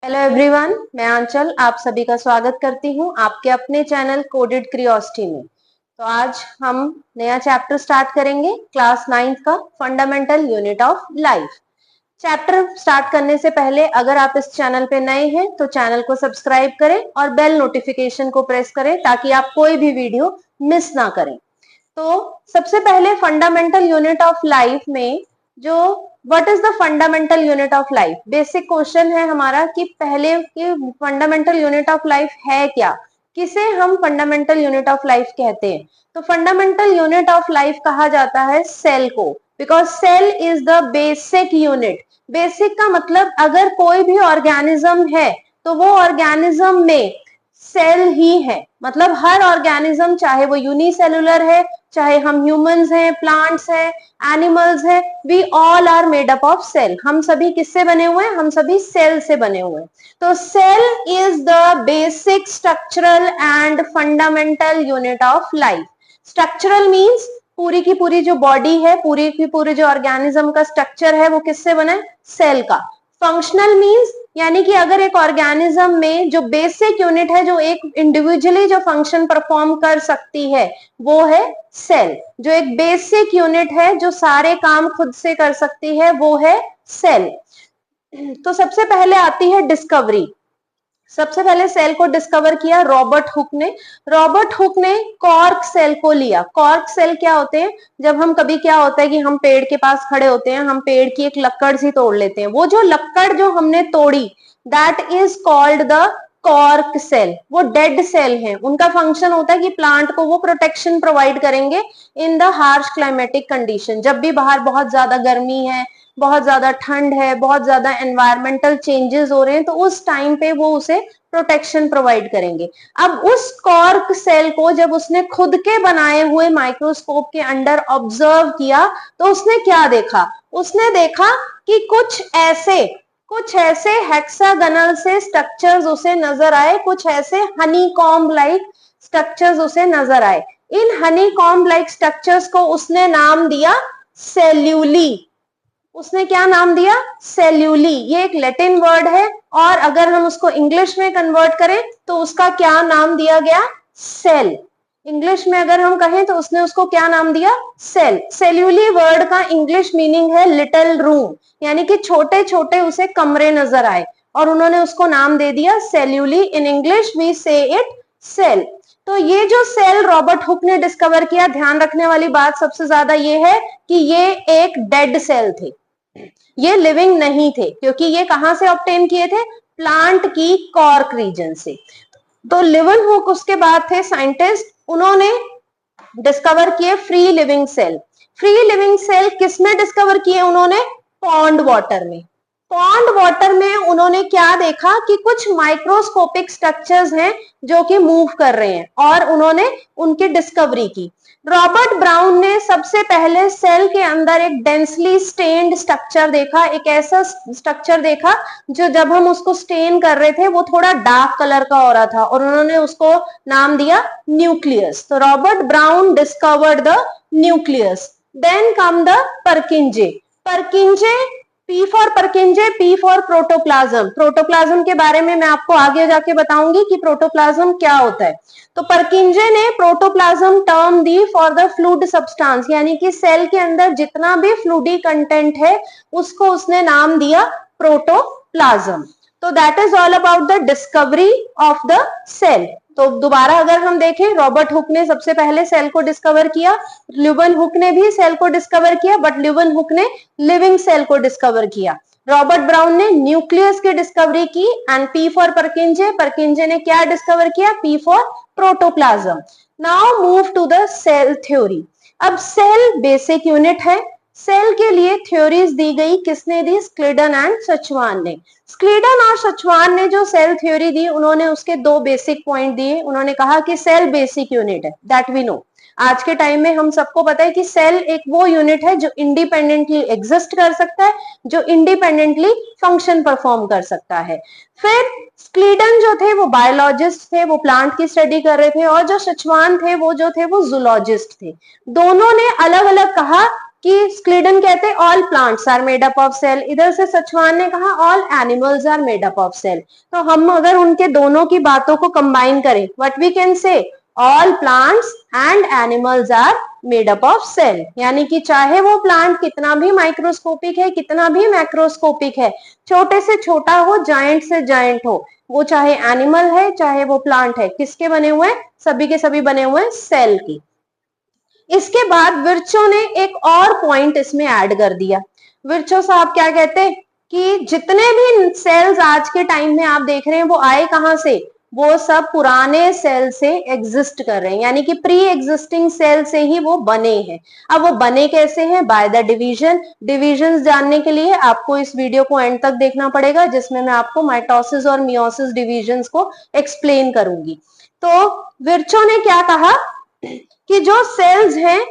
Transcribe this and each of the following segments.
Hello everyone, मैं आंचल आप सभी का स्वागत करती हूं आपके अपने चैनल कोडेड क्यूरियोसिटी में। तो आज हम नया चैप्टर स्टार्ट करेंगे क्लास 9th का fundamental unit of life. Chapter start करने से पहले अगर आप इस चैनल पे नए हैं तो चैनल को सब्सक्राइब करें और बेल नोटिफिकेशन को प्रेस करें ताकि आप कोई भी वीडियो मिस ना करें। तो सबसे पहले फंडामेंटल यूनिट ऑफ लाइफ में जो what is the fundamental unit of life, basic question है हमारा कि पहले कि फंडामेंटल यूनिट ऑफ लाइफ है क्या, किसे हम फंडामेंटल यूनिट ऑफ लाइफ कहते हैं। तो फंडामेंटल यूनिट ऑफ लाइफ कहा जाता है सेल को, because cell is the basic unit. Basic का मतलब अगर कोई भी ऑर्गेनिज्म है तो वो ऑर्गेनिज्म में सेल ही है, मतलब हर ऑर्गेनिज्म चाहे वो यूनिसेलुलर है, चाहे हम ह्यूमंस हैं, प्लांट्स हैं, एनिमल्स हैं, we all are made up of cell. हम सभी किससे बने हुए हैं? हम सभी सेल से बने हुए हैं। तो cell is the basic structural and fundamental unit of life. Structural means पूरी की पूरी जो बॉडी है, पूरी की पूरी जो ऑर्गेनिज्म का स्ट्रक्चर है वो किससे बना है? सेल का। फंक्शनल मीन्स यानी कि अगर एक ऑर्गेनिज्म में जो बेसिक यूनिट है, जो एक इंडिविजुअली जो फंक्शन परफॉर्म कर सकती है, वो है सेल। जो एक बेसिक यूनिट है जो सारे काम खुद से कर सकती है, वो है सेल। तो सबसे पहले आती है डिस्कवरी। सबसे पहले सेल को डिस्कवर किया रॉबर्ट हुक ने। रॉबर्ट हुक ने कॉर्क सेल को लिया। कॉर्क सेल क्या होते हैं? जब हम कभी क्या होता है कि हम पेड़ के पास खड़े होते हैं, हम पेड़ की एक लक्कड़ सी तोड़ लेते हैं, वो जो लक्कड़ जो हमने तोड़ी that is called the cork cell. वो डेड सेल है। उनका फंक्शन होता है कि प्लांट को वो प्रोटेक्शन प्रोवाइड करेंगे in the harsh climatic condition. जब भी बाहर बहुत ज्यादा गर्मी है, बहुत ज्यादा ठंड है, बहुत ज्यादा एनवायरमेंटल चेंजेस हो रहे हैं, तो उस टाइम पे वो उसे प्रोटेक्शन प्रोवाइड करेंगे। अब उस कॉर्क सेल को जब उसने खुद के बनाए हुए माइक्रोस्कोप के अंडर ऑब्जर्व किया तो उसने क्या देखा? उसने देखा कि कुछ ऐसे हेक्सागनल से स्ट्रक्चर्स उसे नजर आए, कुछ ऐसे हनीकॉम्ब लाइक स्ट्रक्चर्स उसे नजर आए। इन हनीकॉम्ब लाइक स्ट्रक्चर्स को उसने नाम दिया सेल्यूली। उसने क्या नाम दिया? सेल्यूली। ये एक लैटिन वर्ड है और अगर हम उसको इंग्लिश में कन्वर्ट करें तो उसका क्या नाम दिया गया? सेल। इंग्लिश में अगर हम कहें तो उसने उसको क्या नाम दिया? सेल। सेल्यूली वर्ड का इंग्लिश मीनिंग है लिटिल रूम, यानी कि छोटे छोटे उसे कमरे नजर आए और उन्होंने उसको नाम दे दिया सेल्यूली। इन इंग्लिश वी से इट सेल। तो ये जो सेल रॉबर्ट हुक ने डिस्कवर किया, ध्यान रखने वाली बात सबसे ज्यादा ये है कि ये एक डेड सेल थे, ये लिविंग नहीं थे, क्योंकि ये कहां से ऑब्टेन किए थे? प्लांट की कॉर्क रीजन से। तो लिवन हुक उसके बाद थे साइंटिस्ट, उन्होंने डिस्कवर किए free living cell. Free living cell किसमें डिस्कवर किए उन्होंने? पॉन्ड वाटर में। पॉन्ड वाटर में उन्होंने क्या देखा कि कुछ माइक्रोस्कोपिक स्ट्रक्चर्स हैं जो कि मूव कर रहे हैं और उन्होंने उनकी डिस्कवरी की। रॉबर्ट ब्राउन ने सबसे पहले सेल के अंदर एक डेंसली स्टेन्ड स्ट्रक्चर देखा, एक ऐसा स्ट्रक्चर देखा जो जब हम उसको स्टेन कर रहे थे वो थोड़ा डार्क कलर का हो रहा था और उन्होंने उसको नाम दिया न्यूक्लियस। तो Robert Brown discovered the nucleus. Then come the Purkinje. Purkinje, P for Purkinje, P for protoplasm. Protoplasm के बारे में मैं आपको आगे जाके बताऊंगी कि प्रोटोप्लाज्म क्या होता है। तो परकिंजे ने protoplasm term the for the fluid substance, यानी कि सेल के अंदर जितना भी फ्लूइडी कंटेंट है उसको उसने नाम दिया प्रोटोप्लाज्म। तो that is all about the discovery of the cell. तो दोबारा अगर हम देखें, रॉबर्ट हुक ने सबसे पहले सेल को डिस्कवर किया, ल्यूवन हुक ने भी सेल को डिस्कवर किया, बट ल्यूवन हुक ने लिविंग सेल को डिस्कवर किया। रॉबर्ट ब्राउन ने न्यूक्लियस की डिस्कवरी की and P for Purkinje. Purkinje ने क्या डिस्कवर किया? P for protoplasm. Now move to the cell theory. अब सेल बेसिक यूनिट है। सेल के लिए थ्योरीज दी गई, किसने दी? स्क्लीडन एंड सचवान ने। स्क्लीडन और सचवान ने जो सेल थ्योरी दी, उन्होंने उसके दो बेसिक पॉइंट दिए। उन्होंने कहा कि सेल बेसिक यूनिट है, दैट वी नो। आज के टाइम में हम सबको पता है कि सेल एक वो यूनिट है जो इंडिपेंडेंटली एग्जिस्ट कर सकता है, जो इंडिपेंडेंटली फंक्शन परफॉर्म कर सकता है। फिर स्क्लीडन जो थे वो बायोलॉजिस्ट थे, वो प्लांट की स्टडी कर रहे थे, और जो सचवान थे वो जो थे वो जूलॉजिस्ट थे। दोनों ने अलग अलग कहा कि स्क्लीडन कहते हैं all plants are made up of cell, इधर से सचवान ने कहा all animals are made up of cell. तो हम अगर उनके दोनों की बातों को कंबाइन करें, what we can say, all plants and animals are made up of cell. यानी कि चाहे वो प्लांट कितना भी माइक्रोस्कोपिक है, कितना भी मैक्रोस्कोपिक है, छोटे से छोटा हो, जायंट से जायंट हो, वो चाहे एनिमल है चाहे वो प्लांट है, किसके बने हुए हैं, सभी के सभी बने हुए हैं सेल की। इसके बाद विर्चो ने एक और पॉइंट इसमें ऐड कर दिया। विर्चो साहब क्या कहते हैं कि जितने भी सेल्स आज के टाइम में आप देख रहे हैं वो आए कहां से, वो सब पुराने सेल से एग्जिस्ट कर रहे हैं, यानी कि प्री एग्जिस्टिंग सेल से ही वो बने हैं। अब वो बने कैसे हैं, बाय द डिवीजन। डिविजन जानने के लिए आपको इस वीडियो को एंड तक देखना पड़ेगा, जिसमें मैं आपको माइटोसिस और मियोसिस डिविजन्स को एक्सप्लेन करूंगी। तो विर्चो ने क्या कहा कि जो सेल्स हैं,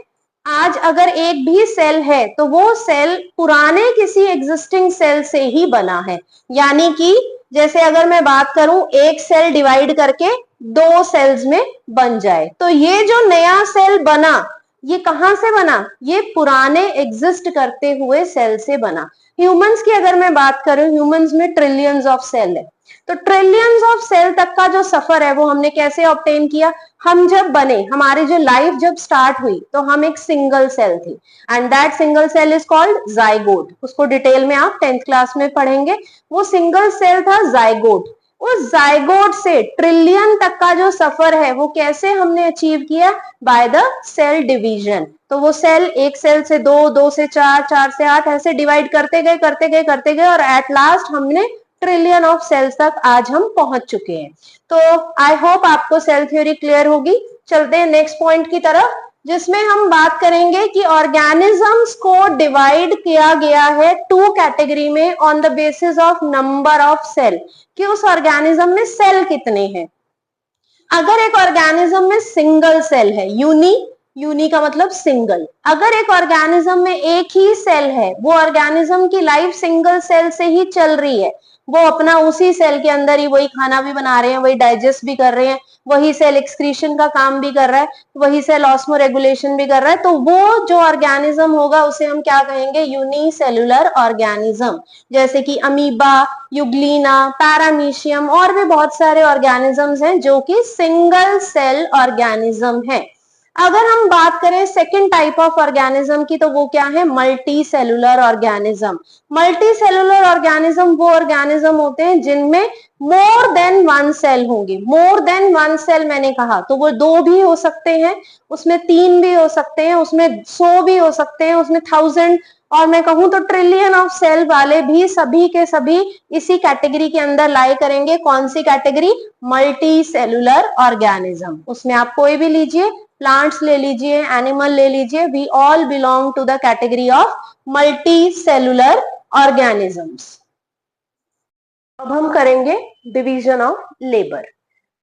आज अगर एक भी सेल है तो वो सेल पुराने किसी एग्जिस्टिंग सेल से ही बना है। यानी कि जैसे अगर मैं बात करूं, एक सेल डिवाइड करके दो सेल्स में बन जाए, तो ये जो नया सेल बना ये कहां से बना, ये पुराने एग्जिस्ट करते हुए सेल से बना। ह्यूमंस की अगर मैं बात करूं, ह्यूमंस में ट्रिलियंस ऑफ सेल है, तो ट्रिलियंस ऑफ सेल तक का जो सफर है वो हमने कैसे ऑब्टेन किया, हम जब बने, हमारी जो लाइफ जब स्टार्ट हुई तो हम एक सिंगल सेल थी, and that single cell is called zygote. उसको डिटेल में आप 10th क्लास में पढ़ेंगे। वो सिंगल सेल था जाइगोट। उस जाइगोट से ट्रिलियन तक का जो सफर है वो कैसे हमने अचीव किया, बाय द सेल डिवीजन। तो वो सेल, एक सेल से दो, दो से चार, चार से आठ, ऐसे डिवाइड करते गए करते गए करते गए, और एट लास्ट हमने ट्रिलियन ऑफ सेल्स तक आज हम पहुंच चुके हैं। तो आई होप आपको सेल थ्योरी क्लियर होगी। चलते हैं नेक्स्ट पॉइंट की तरफ, जिसमें हम बात करेंगे कि ऑर्गेनिजम्स को डिवाइड किया गया है टू कैटेगरी में on the basis of number of cell, कि उस ऑर्गेनिज्म में सेल कितने हैं। अगर एक ऑर्गेनिज्म में सिंगल सेल है, यूनी का मतलब सिंगल, अगर एक ऑर्गेनिज्म में एक ही सेल है, वो ऑर्गेनिज्म की लाइफ सिंगल सेल से ही चल रही है, वो अपना उसी सेल के अंदर ही वही खाना भी बना रहे हैं, वही डाइजेस्ट भी कर रहे हैं, वही सेल एक्सक्रीशन का काम भी कर रहा है, वही सेल ऑस्मो रेगुलेशन भी कर रहा है, तो वो जो ऑर्गेनिज्म होगा उसे हम क्या कहेंगे, यूनिसेलुलर ऑर्गेनिज्म। जैसे कि अमीबा, यूग्लिना, पैरामीशियम और भी बहुत सारे ऑर्गेनिजम्स हैं जो कि सिंगल सेल ऑर्गेनिज्म है। अगर हम बात करें सेकेंड टाइप ऑफ ऑर्गेनिज्म की, तो वो क्या है, multi cellular organism. Multi cellular organism वो ऑर्गेनिज्म होते हैं जिनमें मोर देन वन सेल होंगे। मोर देन वन सेल मैंने कहा तो वो दो भी हो सकते हैं, उसमें तीन भी हो सकते हैं, उसमें 100 भी हो सकते हैं, उसमें 1000, और मैं कहूं तो ट्रिलियन ऑफ सेल वाले भी सभी के सभी इसी कैटेगरी के अंदर लाई करेंगे। कौन सी कैटेगरी, मल्टी सेलुलर ऑर्गेनिज्म। उसमें आप कोई भी लीजिए, प्लांट्स ले लीजिए, एनिमल ले लीजिए, we all belong to the category of multi cellular organisms. अब हम करेंगे division of labour.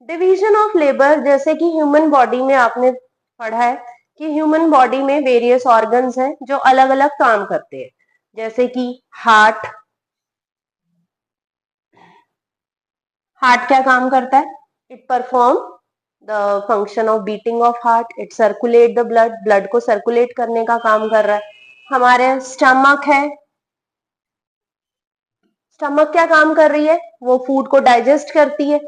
Division of labour, जैसे कि ह्यूमन बॉडी में आपने पढ़ा है कि ह्यूमन बॉडी में वेरियस ऑर्गन्स हैं जो अलग अलग काम करते हैं। जैसे कि हार्ट क्या काम करता है, it perform the function of beating of heart, it circulate the blood, blood को सर्कुलेट करने का काम कर रहा है। हमारे स्टमक है, स्टमक क्या काम कर रही है, वो फूड को डाइजेस्ट करती है,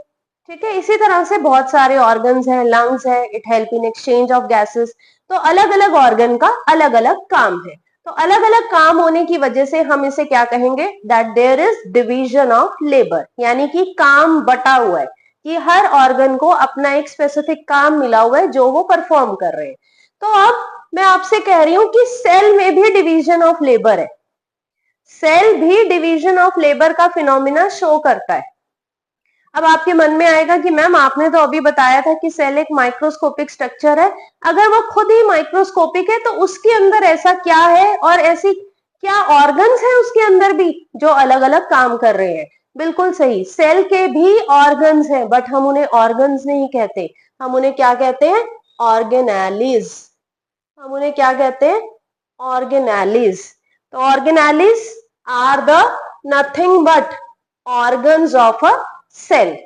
ठीक है। इसी तरह से बहुत सारे ऑर्गन्स हैं, लंग्स है, it help in exchange of gases. तो अलग अलग ऑर्गन का अलग अलग काम है, तो अलग अलग काम होने की वजह से हम इसे क्या कहेंगे, that there is division of labour, यानी कि काम बटा हुआ है, कि हर ऑर्गन को अपना एक स्पेसिफिक काम मिला हुआ है जो वो परफॉर्म कर रहे हैं। तो अब मैं आपसे कह रही हूं कि सेल में भी डिवीजन ऑफ लेबर है, सेल भी डिवीजन ऑफ लेबर का फिनोमिना शो करता है। अब आपके मन में आएगा कि मैम आपने तो अभी बताया था कि सेल एक माइक्रोस्कोपिक स्ट्रक्चर है, अगर वो खुद ही माइक्रोस्कोपिक है तो उसके अंदर ऐसा क्या है और ऐसी क्या ऑर्गन्स है उसके अंदर भी जो अलग अलग काम कर रहे हैं। बिल्कुल सही, सेल के भी ऑर्गन्स हैं, बट हम उन्हें ऑर्गन्स नहीं कहते, हम उन्हें क्या कहते हैं, ऑर्गेनेलिज। हम उन्हें क्या कहते हैं, ऑर्गेनेलिज। तो organelles are the nothing but organs of a cell.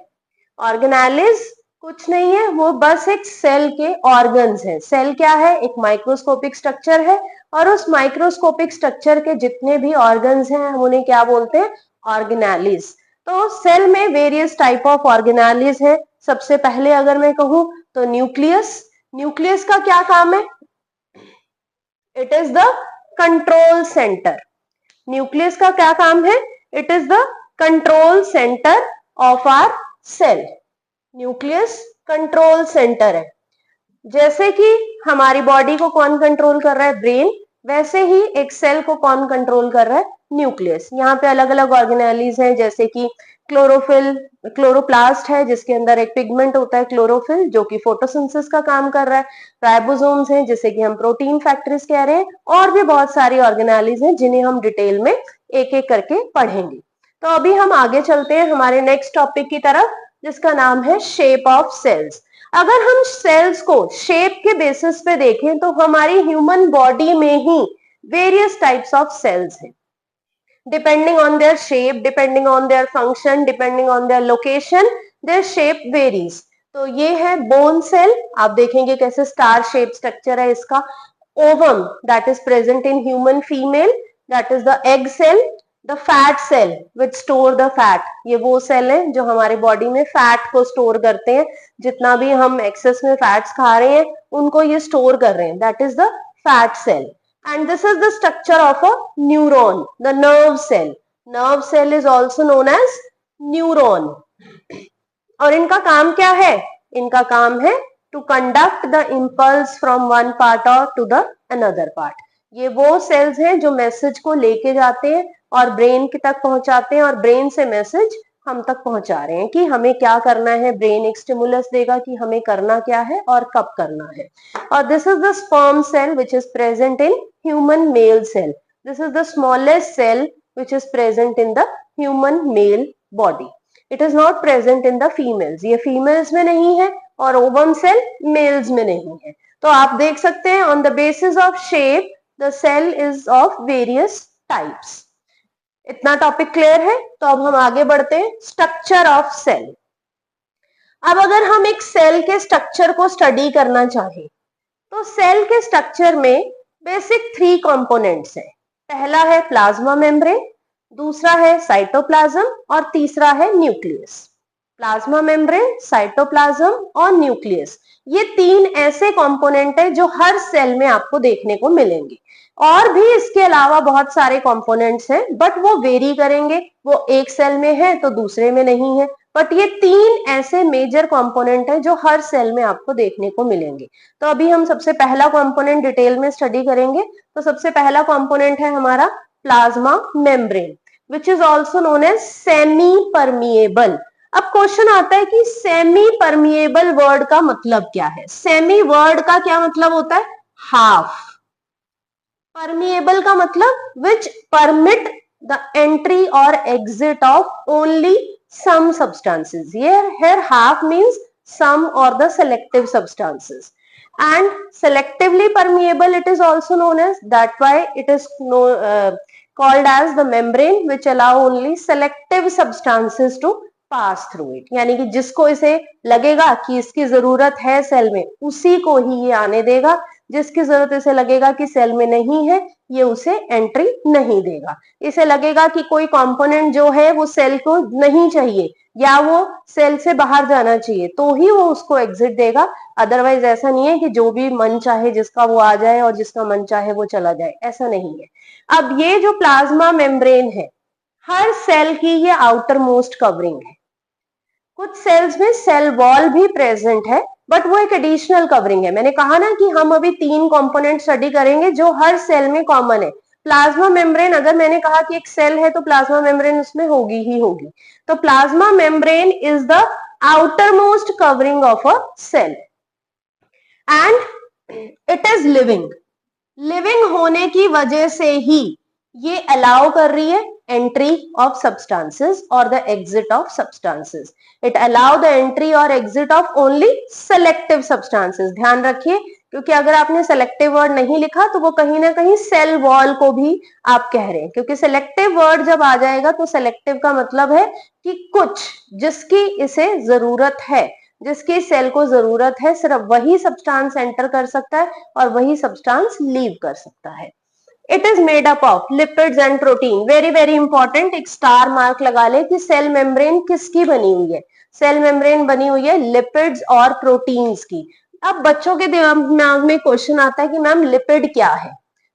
Organelles कुछ नहीं है, वो बस एक सेल के ऑर्गन्स है। सेल क्या है, एक माइक्रोस्कोपिक स्ट्रक्चर है और उस माइक्रोस्कोपिक स्ट्रक्चर के जितने भी ऑर्गन्स हैं हम उन्हें क्या बोलते हैं, ऑर्गेनेलिस। तो सेल में वेरियस टाइप ऑफ ऑर्गेनेलिस है। सबसे पहले अगर मैं कहूं तो न्यूक्लियस। न्यूक्लियस का क्या काम है, it is the control centre. Nucleus का क्या काम है, it is the control centre of our cell. Nucleus control centre है। जैसे कि हमारी बॉडी को कौन कंट्रोल कर रहा है, ब्रेन, वैसे ही एक सेल को कौन कंट्रोल कर रहा है, न्यूक्लियस। यहाँ पे अलग अलग ऑर्गेनेलिस हैं, जैसे कि क्लोरोफिल, क्लोरोप्लास्ट है जिसके अंदर एक पिगमेंट होता है क्लोरोफिल जो कि फोटोसिंथेसिस का काम कर रहा है। राइबोसोम्स हैं जिसे कि हम प्रोटीन फैक्टरीज कह रहे हैं, और भी बहुत सारी ऑर्गेनेलिस हैं जिन्हें हम डिटेल में एक एक करके पढ़ेंगे। तो अभी हम आगे चलते हैं हमारे नेक्स्ट टॉपिक की तरफ, जिसका नाम है शेप ऑफ सेल्स। अगर हम सेल्स को शेप के बेसिस पे देखें तो हमारी ह्यूमन बॉडी में ही वेरियस टाइप्स ऑफ सेल्स हैं। Depending on their shape, depending on their function, depending on their location, their shape varies. तो ये है बोन सेल, आप देखेंगे कैसे स्टार शेप स्ट्रक्चर है इसका। Ovum that is present in human female, that is the egg cell. The fat cell which store the fat, ये वो सेल है जो हमारे बॉडी में फैट को स्टोर करते हैं। जितना भी हम एक्सेस में फैट्स खा रहे हैं उनको ये स्टोर कर रहे हैं, that is the fat cell. And this is the structure of a neuron, the nerve cell. Nerve cell is also known as neuron. और इनका काम क्या है, इनका काम है to conduct the impulse from one part or to the another part. ये वो सेल्स हैं जो मैसेज को लेके जाते हैं और ब्रेन की तक पहुंचाते हैं, और ब्रेन से मैसेज हम तक पहुंचा रहे हैं कि हमें क्या करना है। ब्रेन एक स्टिमुलस देगा कि हमें करना क्या है और कब करना है। और this is the sperm cell which is present in human male cell. This is the smallest cell which is present in the human male body. It is not present in the females. ये females में नहीं है और ovum cell males में नहीं है। तो आप देख सकते हैं on the basis of shape the cell is of various types. इतना टॉपिक क्लियर है। तो अब हम आगे बढ़ते हैं, स्ट्रक्चर ऑफ सेल। अब अगर हम एक सेल के स्ट्रक्चर को स्टडी करना चाहें तो सेल के स्ट्रक्चर में बेसिक 3 कंपोनेंट्स हैं। पहला है प्लाज्मा मेम्ब्रेन, दूसरा है साइटोप्लाज्म और तीसरा है न्यूक्लियस। प्लाज्मा मेम्ब्रेन, साइटोप्लाज्म और न्यूक्लियस, ये 3 ऐसे कंपोनेंट है जो हर सेल में आपको देखने को मिलेंगे। और भी इसके अलावा बहुत सारे कंपोनेंट्स हैं बट वो वेरी करेंगे, वो एक सेल में है तो दूसरे में नहीं है। बट ये 3 ऐसे मेजर कंपोनेंट है जो हर सेल में आपको देखने को मिलेंगे। तो अभी हम सबसे पहला कंपोनेंट डिटेल में स्टडी करेंगे। तो सबसे पहला कंपोनेंट है हमारा plasma membrane which is also known as semi permeable. अब क्वेश्चन आता है कि सेमी परमिएबल वर्ड का मतलब क्या है। सेमी वर्ड का क्या मतलब होता है, हाफ। परमिएबल का मतलब विच परमिट द एंट्री और exit of only some substances. Here half means some or the selective substances. And selectively permeable it is also known as, that why it is called as the membrane which allow only selective substances to pass through it. यानी कि जिसको इसे लगेगा कि इसकी जरूरत है cell में उसी को ही ये आने देगा, जिसकी जरूरत इसे लगेगा कि सेल में नहीं है ये उसे एंट्री नहीं देगा। इसे लगेगा कि कोई कंपोनेंट जो है वो सेल को नहीं चाहिए या वो सेल से बाहर जाना चाहिए तो ही वो उसको एग्जिट देगा। अदरवाइज ऐसा नहीं है कि जो भी मन चाहे जिसका वो आ जाए और जिसका मन चाहे वो चला जाए, ऐसा नहीं है। अब ये जो प्लाज्मा मेम्ब्रेन है हर सेल की ये आउटर मोस्ट कवरिंग है। कुछ सेल्स में सेल वॉल भी प्रेजेंट है बट वो एक एडिशनल कवरिंग है। मैंने कहा ना कि हम अभी 3 कंपोनेंट स्टडी करेंगे जो हर सेल में कॉमन है। प्लाज्मा मेम्ब्रेन, अगर मैंने कहा कि एक सेल है तो प्लाज्मा मेम्ब्रेन उसमें होगी ही होगी। तो plasma membrane is the outer most covering of a cell and it is living. Living होने की वजह से ही ये अलाउ कर रही है entry of substances or the exit of substances. It allow the entry or exit of only selective substances. ध्यान रखिए क्योंकि अगर आपने selective word नहीं लिखा तो वो कहीं ना कहीं cell wall को भी आप कह रहे हैं, क्योंकि selective word जब आ जाएगा तो selective का मतलब है कि कुछ जिसकी इसे जरूरत है, जिसकी सेल को जरूरत है, सिर्फ वही सब्सटेंस एंटर कर सकता है और वही सब्सटेंस लीव कर सकता है। It is made up of lipids and protein. Very very important, एक स्टार मार्क लगा ले कि सेल मेम्ब्रेन किसकी बनी हुई है। सेल मेम्ब्रेन बनी हुई है लिपिड्स और प्रोटीन्स की। अब बच्चों के दिमाग में क्वेश्चन आता है कि मैम लिपिड क्या है,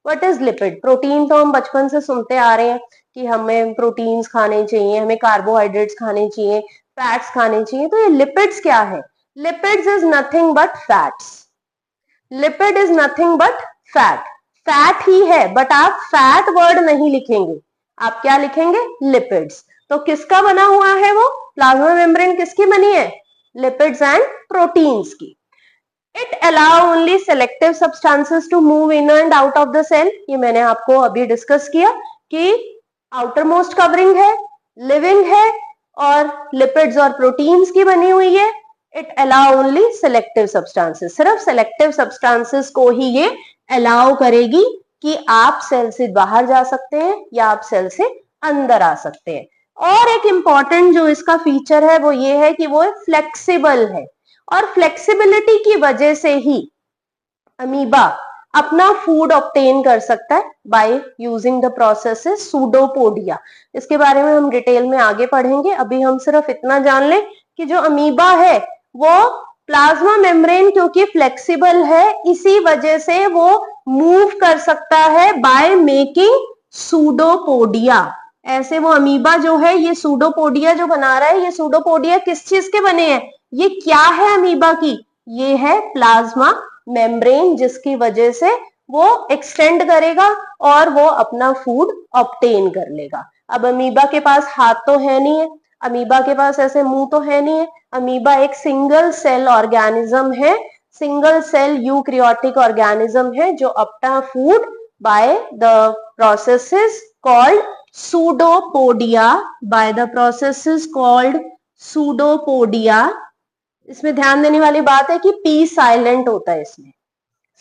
व्हाट इज लिपिड। प्रोटीन तो हम बचपन से सुनते आ रहे हैं कि हमें प्रोटीन्स खाने चाहिए, हमें कार्बोहाइड्रेट्स खाने चाहिए, फैट्स खाने चाहिए। तो ये लिपिड्स क्या है? Lipids is nothing but fats. Lipid is nothing but fat. Fat ही है, बट आप फैट वर्ड नहीं लिखेंगे, आप क्या लिखेंगे? लिपिड्स। तो किसका बना हुआ है वो? प्लाज्मा मेम्ब्रेन किसकी बनी है? लिपिड्स एंड प्रोटीन्स की। It allow only selective substances to move in and out of the cell. ये मैंने आपको अभी डिस्कस किया कि आउटर मोस्ट कवरिंग है, लिविंग है और लिपिड्स और प्रोटीन्स की बनी हुई है। It allow only selective substances, सिर्फ सेलेक्टिव सब्सटेंसेस को ही ये अलाउ करेगी कि आप सेल से बाहर जा सकते हैं या आप सेल से अंदर आ सकते हैं। और एक इंपॉर्टेंट जो इसका फीचर है वो ये है कि वो फ्लेक्सिबल है, और फ्लेक्सिबिलिटी की वजह से ही अमीबा अपना फूड ऑब्टेन कर सकता है by using the process pseudopodia. इसके बारे में हम डिटेल में आगे पढ़ेंगे, अभी हम सिर्फ इतना जान लें कि जो अमीबा है वो प्लाज्मा मेम्ब्रेन क्योंकि फ्लेक्सिबल है इसी वजह से वो मूव कर सकता है बाय मेकिंग सूडोपोडिया। ऐसे वो अमीबा जो है ये सूडोपोडिया जो बना रहा है, ये सूडोपोडिया किस चीज के बने हैं? ये क्या है अमीबा की? ये है प्लाज्मा मेम्ब्रेन, जिसकी वजह से वो एक्सटेंड करेगा और वो अपना फूड ऑब्टेन कर लेगा। अब अमीबा के पास हाथ तो है नहीं है, अमीबा के पास ऐसे मुंह तो है नहीं है। अमीबा एक सिंगल सेल ऑर्गेनिज्म है, सिंगल सेल यूकैरियोटिक ऑर्गेनिज्म है जो अपना food by the processes called pseudopodia, by the processes called pseudopodia. इसमें ध्यान देने वाली बात है कि पी साइलेंट होता है इसमें।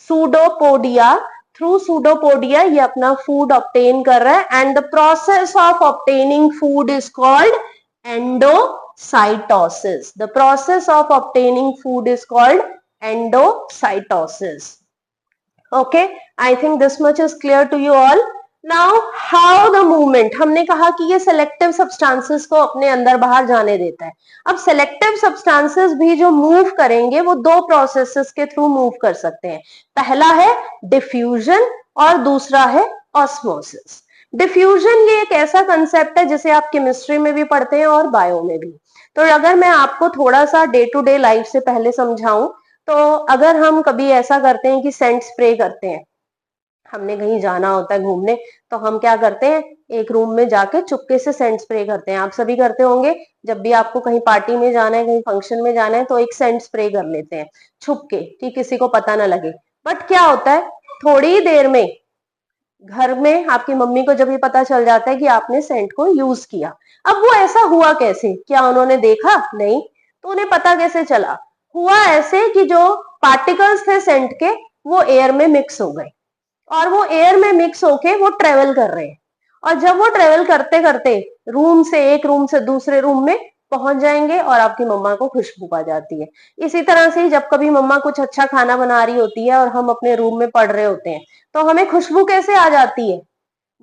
सूडोपोडिया, थ्रू सूडोपोडिया ये अपना फूड ऑब्टेन कर रहा है and the process of obtaining food is called endocytosis. The process of obtaining food is called endocytosis. Okay, I think this much is clear to you all. Now, how the movement, हमने कहा कि ये selective substances को अपने अंदर बाहर जाने देता है। अब selective substances भी जो move करेंगे वो दो processes के through move कर सकते हैं। पहला है diffusion और दूसरा है osmosis। डिफ्यूजन ये एक ऐसा कंसेप्ट है जिसे आप केमिस्ट्री में भी पढ़ते हैं और बायो में भी। तो अगर मैं आपको थोड़ा सा डे टू डे लाइफ से पहले समझाऊं तो अगर हम कभी ऐसा करते हैं कि सेंट स्प्रे करते हैं, हमने कहीं जाना होता है घूमने, तो हम क्या करते हैं, एक रूम में जाके चुपके से सेंट स्प्रे करते हैं। आप सभी करते होंगे, जब भी आपको कहीं पार्टी में जाना है, कहीं फंक्शन में जाना है तो एक सेंट स्प्रे कर लेते हैं छुप के कि किसी को पता ना लगे। बट क्या होता है, थोड़ी देर में घर में आपकी मम्मी को जब ये पता चल जाता है कि आपने सेंट को यूज किया। अब वो ऐसा हुआ कैसे? क्या उन्होंने देखा? नहीं। तो उन्हें पता कैसे चला? हुआ ऐसे कि जो पार्टिकल्स थे सेंट के वो एयर में मिक्स हो गए और वो एयर में मिक्स होके वो ट्रेवल कर रहे हैं, और जब वो ट्रेवल करते करते रूम से एक रूम से दूसरे रूम में पहुंच जाएंगे और आपकी मम्मा को खुशबू आ जाती है। इसी तरह से जब कभी मम्मा कुछ अच्छा खाना बना रही होती है और हम अपने रूम में पढ़ रहे होते हैं तो हमें खुशबू कैसे आ जाती है?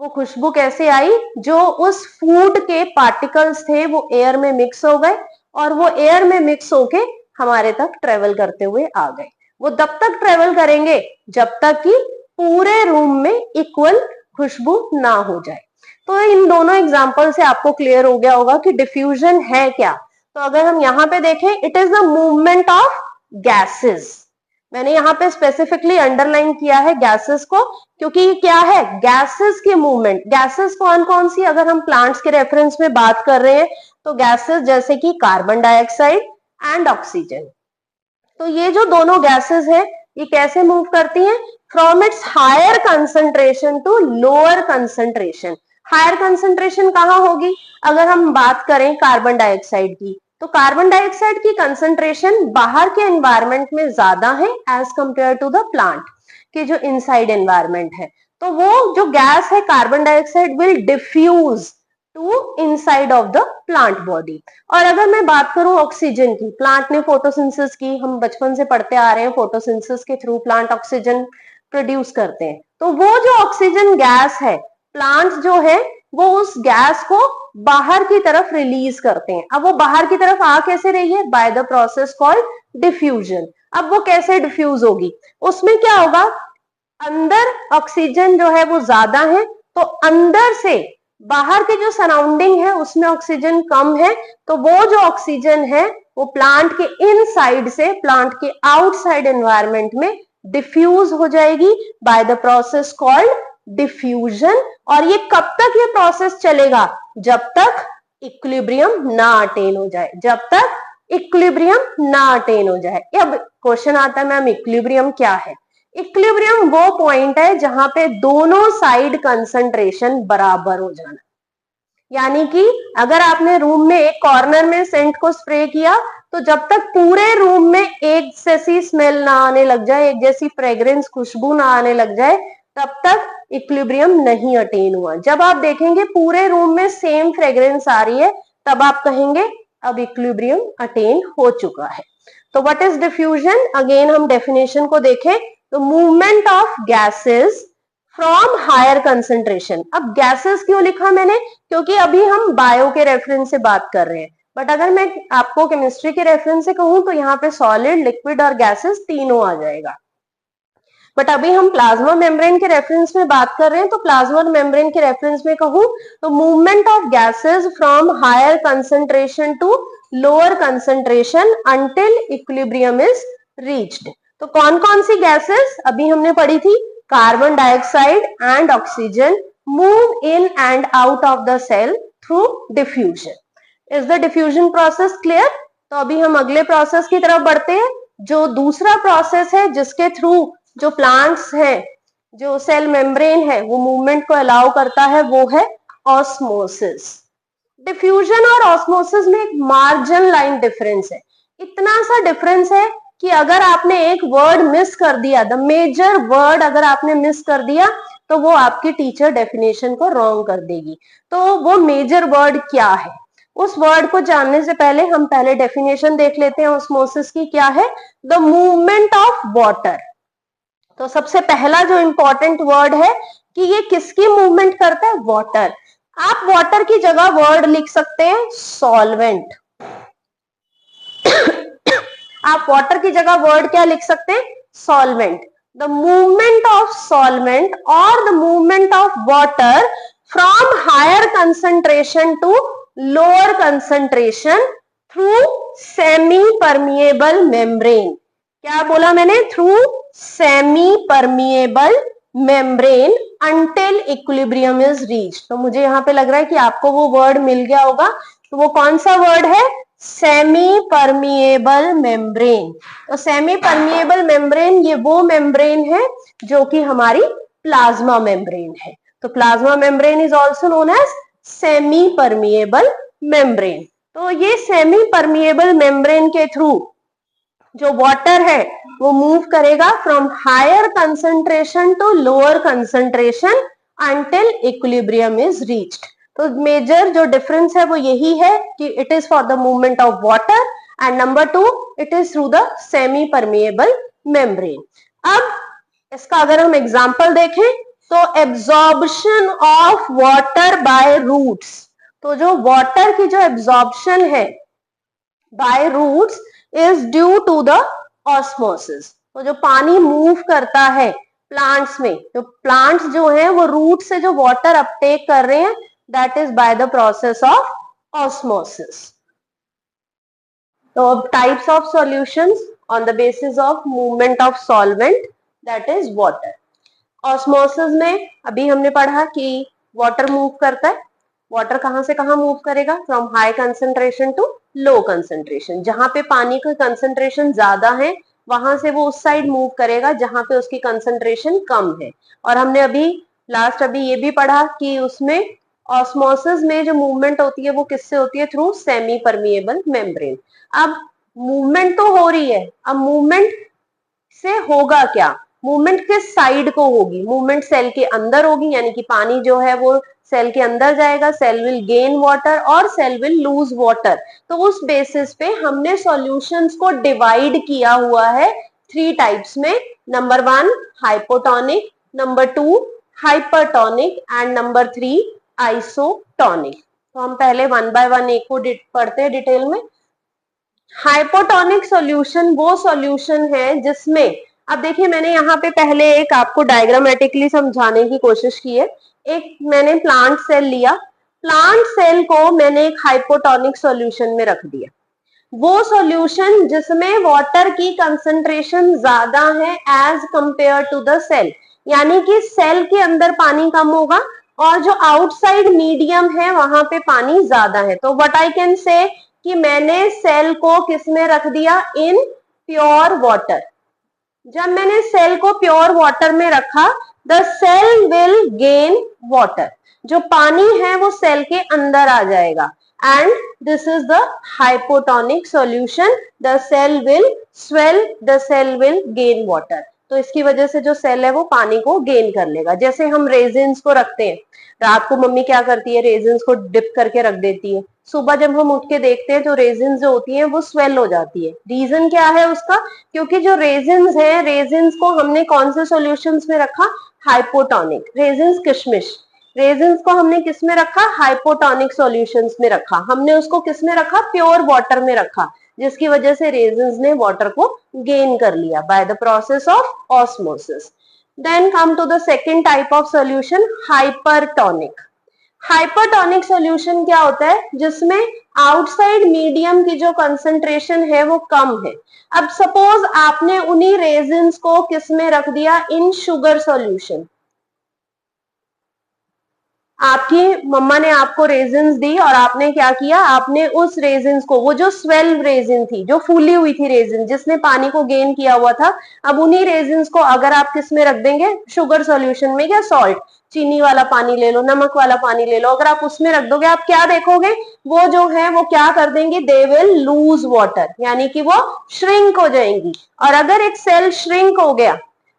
वो खुशबू कैसे आई? जो उस फूड के पार्टिकल्स थे वो एयर में मिक्स हो गए और वो एयर में मिक्स होके हमारे तक ट्रेवल करते हुए आ गए। वो तब तक ट्रेवल करेंगे जब तक कि पूरे रूम में इक्वल खुशबू ना हो जाए। तो इन दोनों एग्जाम्पल से आपको क्लियर हो गया होगा कि डिफ्यूजन है क्या। तो अगर हम यहाँ पे देखें, it is the movement of gases. मैंने यहाँ पे स्पेसिफिकली अंडरलाइन किया है गैसेस को, क्योंकि ये क्या है, गैसेस की मूवमेंट। गैसेस कौन कौन सी, अगर हम प्लांट्स के रेफरेंस में बात कर रहे हैं तो गैसेस जैसे कि कार्बन डाइऑक्साइड एंड ऑक्सीजन। तो ये जो दोनों गैसेस है ये कैसे मूव करती हैं? From its higher concentration to lower concentration. Higher concentration कहाँ होगी? अगर हम बात करें कार्बन डाइऑक्साइड की, तो कार्बन डाइऑक्साइड की कंसंट्रेशन बाहर के एनवायरनमेंट में ज्यादा है as compare to the plant के जो इनसाइड एनवायरनमेंट है। तो वो जो गैस है carbon dioxide will diffuse to inside of the plant body. और अगर मैं बात करूं ऑक्सीजन की, प्लांट ने फोटोसिंथेसिस की, हम बचपन से पढ़ते आ रहे हैं फोटोसिंथेसिस के थ्रू प्लांट ऑक्सीजन प्रोड्यूस करते हैं। तो वो जो ऑक्सीजन गैस है, प्लांट्स जो है वो उस गैस को बाहर की तरफ रिलीज करते हैं। अब वो बाहर की तरफ आ कैसे रही है? Bye the process called diffusion. अब वो कैसे डिफ्यूज होगी? उसमें क्या होगा, अंदर ऑक्सीजन जो है वो ज्यादा है, तो अंदर से बाहर के जो सराउंडिंग है उसमें ऑक्सीजन कम है, तो वो जो ऑक्सीजन है वो प्लांट के इनसाइड से प्लांट के आउटसाइड एनवायरनमेंट में डिफ्यूज हो जाएगी bye the process called diffusion. और ये कब तक ये प्रोसेस चलेगा? जब तक इक्विलिब्रियम ना अटेन हो जाए, जब तक इक्विलिब्रियम ना अटेन हो जाए। अब क्वेश्चन आता है मैम इक्विलिब्रियम क्या है? इक्विलिब्रियम वो पॉइंट है जहां पे दोनों साइड कंसंट्रेशन बराबर हो जाना। यानी कि अगर आपने रूम में एक कॉर्नर में सेंट को स्प्रे किया, तो जब तक पूरे रूम में एक जैसी स्मेल ना आने लग जाए, एक जैसी फ्रेग्रेंस, खुशबू ना आने लग जाए, तब तक इक्विलिब्रियम नहीं अटेन हुआ। जब आप देखेंगे पूरे रूम में सेम फ्रेग्रेंस आ रही है, तब आप कहेंगे अब इक्विलिब्रियम अटेन हो चुका है। तो व्हाट इज डिफ्यूजन? अगेन हम डेफिनेशन को देखें तो movement of gases from higher concentration. अब गैसेस क्यों लिखा मैंने? क्योंकि अभी हम बायो के रेफरेंस से बात कर रहे हैं, बट अगर मैं आपको केमिस्ट्री के रेफरेंस से कहूं तो यहाँ पे सॉलिड, लिक्विड और गैसेस तीनों आ जाएगा। बट अभी हम प्लाज्मा मेम्ब्रेन के रेफरेंस में बात कर रहे हैं, तो प्लाज्मा मेम्ब्रेन के रेफरेंस में कहूं तो movement of gases from higher concentration to lower concentration until equilibrium is reached. तो कौन कौन सी गैसेस अभी हमने पढ़ी थी? Carbon dioxide and oxygen move in and out of the cell through diffusion. Is the diffusion process clear? तो अभी हम अगले प्रोसेस की तरफ बढ़ते हैं। जो दूसरा प्रोसेस है जिसके थ्रू जो प्लांट्स हैं, जो सेल मेम्ब्रेन है, वो मूवमेंट को अलाउ करता है, वो है ऑस्मोसिस। डिफ्यूजन और ऑस्मोसिस में एक मार्जिन लाइन डिफरेंस है। इतना सा डिफरेंस है कि अगर आपने एक वर्ड मिस कर दिया, द मेजर वर्ड अगर आपने मिस कर दिया, तो वो आपकी टीचर डेफिनेशन को रॉन्ग कर देगी। तो वो मेजर वर्ड क्या है? उस वर्ड को जानने से पहले हम पहले डेफिनेशन देख लेते हैं ऑस्मोसिस की। क्या है? The movement of water. तो सबसे पहला जो इंपॉर्टेंट वर्ड है कि ये किसकी मूवमेंट करता है? वाटर। आप वाटर की जगह वर्ड लिख सकते हैं सॉल्वेंट। आप वाटर की जगह वर्ड क्या लिख सकते हैं? Solvent. The movement of solvent और the movement of water from higher concentration to lower concentration through semi permeable membrane. क्या बोला मैंने? Through semi permeable membrane until equilibrium is reach. तो मुझे यहाँ पे लग रहा है कि आपको वो वर्ड मिल गया होगा। तो वो कौन सा वर्ड है? Semi permeable membrane. तो सेमी परमिएबल मेम्ब्रेन ये वो मेम्ब्रेन है जो कि हमारी प्लाज्मा मेम्ब्रेन है। तो plasma membrane is also known as semi permeable membrane. तो ये सेमी परमिएबल मेम्ब्रेन के थ्रू जो वाटर है वो मूव करेगा from higher concentration to lower concentration until equilibrium is reached. तो मेजर जो डिफरेंस है वो यही है कि it is for the movement of water and number 2 it is through the semi permeable membrane. अब इसका अगर हम एग्जांपल देखें तो absorption of water by roots. तो जो वाटर की जो एब्जॉर्प्शन है by roots is due to the osmosis. तो जो पानी मूव करता है प्लांट्स में, जो प्लांट्स जो है वो रूट से जो वाटर अपटेक कर रहे हैं, that is by the process of osmosis. तो types of solutions on the basis of movement of solvent, that is water. Osmosis में अभी हमने पढ़ा कि वाटर मूव करता है। वाटर कहां से कहां मूव करेगा? From high concentration to low concentration. जहां पे पानी का कंसंट्रेशन ज्यादा है वहां से वो उस साइड मूव करेगा जहां पे उसकी कंसंट्रेशन कम है। और हमने अभी ये भी पढ़ा कि उसमें ऑस्मोसिस में जो मूवमेंट होती है वो किससे होती है? Through semi permeable membrane. अब मूवमेंट तो हो रही है, अब मूवमेंट से होगा क्या? मूवमेंट किस साइड को होगी? मूवमेंट सेल के अंदर होगी, यानी कि पानी जो है वो सेल के अंदर जाएगा, सेल विल गेन वाटर और सेल विल लूज वाटर। तो उस बेसिस पे हमने सॉल्यूशंस को डिवाइड किया हुआ है 3 टाइप्स में। Number 1 hypotonic, number 2 hypertonic and number 3 isotonic. तो हम पहले 1 बाय 1 एक को पढ़ते हैं डिटेल में। हाइपोटोनिक सॉल्यूशन वो सॉल्यूशन है जिसमें, अब देखिए मैंने यहाँ पे पहले एक आपको डायग्रामेटिकली समझाने की कोशिश की है। एक मैंने प्लांट सेल लिया, प्लांट सेल को मैंने एक हाइपोटोनिक सॉल्यूशन में रख दिया। वो सॉल्यूशन जिसमें वाटर की कंसंट्रेशन ज्यादा है as compare to the cell, यानी कि सेल के अंदर पानी कम होगा और जो आउटसाइड मीडियम है वहां पे पानी ज्यादा है। तो व्हाट आई कैन से कि मैंने सेल को किस में रख दिया, इन प्योर वाटर। जब मैंने सेल को प्योर वाटर में रखा, the cell will gain water, जो पानी है वो सेल के अंदर आ जाएगा and this is the hypotonic solution. The cell will swell, the cell will gain water. तो इसकी वजह से जो सेल है वो पानी को गेन कर लेगा। जैसे हम रेजिन्स को रखते हैं, रात को मम्मी क्या करती है, रेजिन्स को डिप करके रख देती है, सुबह जब हम उठ के देखते हैं तो रेजिन्स जो होती हैं वो स्वेल हो जाती है। रीजन क्या है उसका, क्योंकि जो रेजिन्स है, रेजिन्स को हमने कौन से सॉल्यूशंस में रखा, हाइपोटोनिक। रेजिन्स किशमिश, रेजिन्स को हमने किस में रखा, हाइपोटोनिक सॉल्यूशंस में रखा। हमने उसको किस में रखा, प्योर वाटर में रखा, जिसकी वजह से रेजिन्स ने वाटर को गेन कर लिया by the process of osmosis. Then come to the second type of solution, hypertonic. Hypertonic solution क्या होता है, जिसमें आउटसाइड मीडियम की जो कंसंट्रेशन है वो कम है। अब सपोज आपने उन्हीं रेजिन्स को किस में रख दिया, इन शुगर सॉल्यूशन। आपकी मम्मा ने आपको रेजिन्स दी और आपने क्या किया, आपने उस रेजिन्स को, वो जो स्वेल रेजिन थी, जो फूली हुई थी रेजिन, जिसने पानी को गेन किया हुआ था, अब उन्हीं रेजिन्स को अगर आप किस में रख देंगे, शुगर सॉल्यूशन में, या सॉल्ट, चीनी वाला पानी ले लो, नमक वाला पानी ले लो, अगर आप उसमें रख दोगे, आप क्या देखोगे, वो जो है वो क्या कर देंगे, दे विल लूज वाटर, यानी कि वो श्रिंक हो जाएंगी। और अगर एक सेल श्रिंक हो गया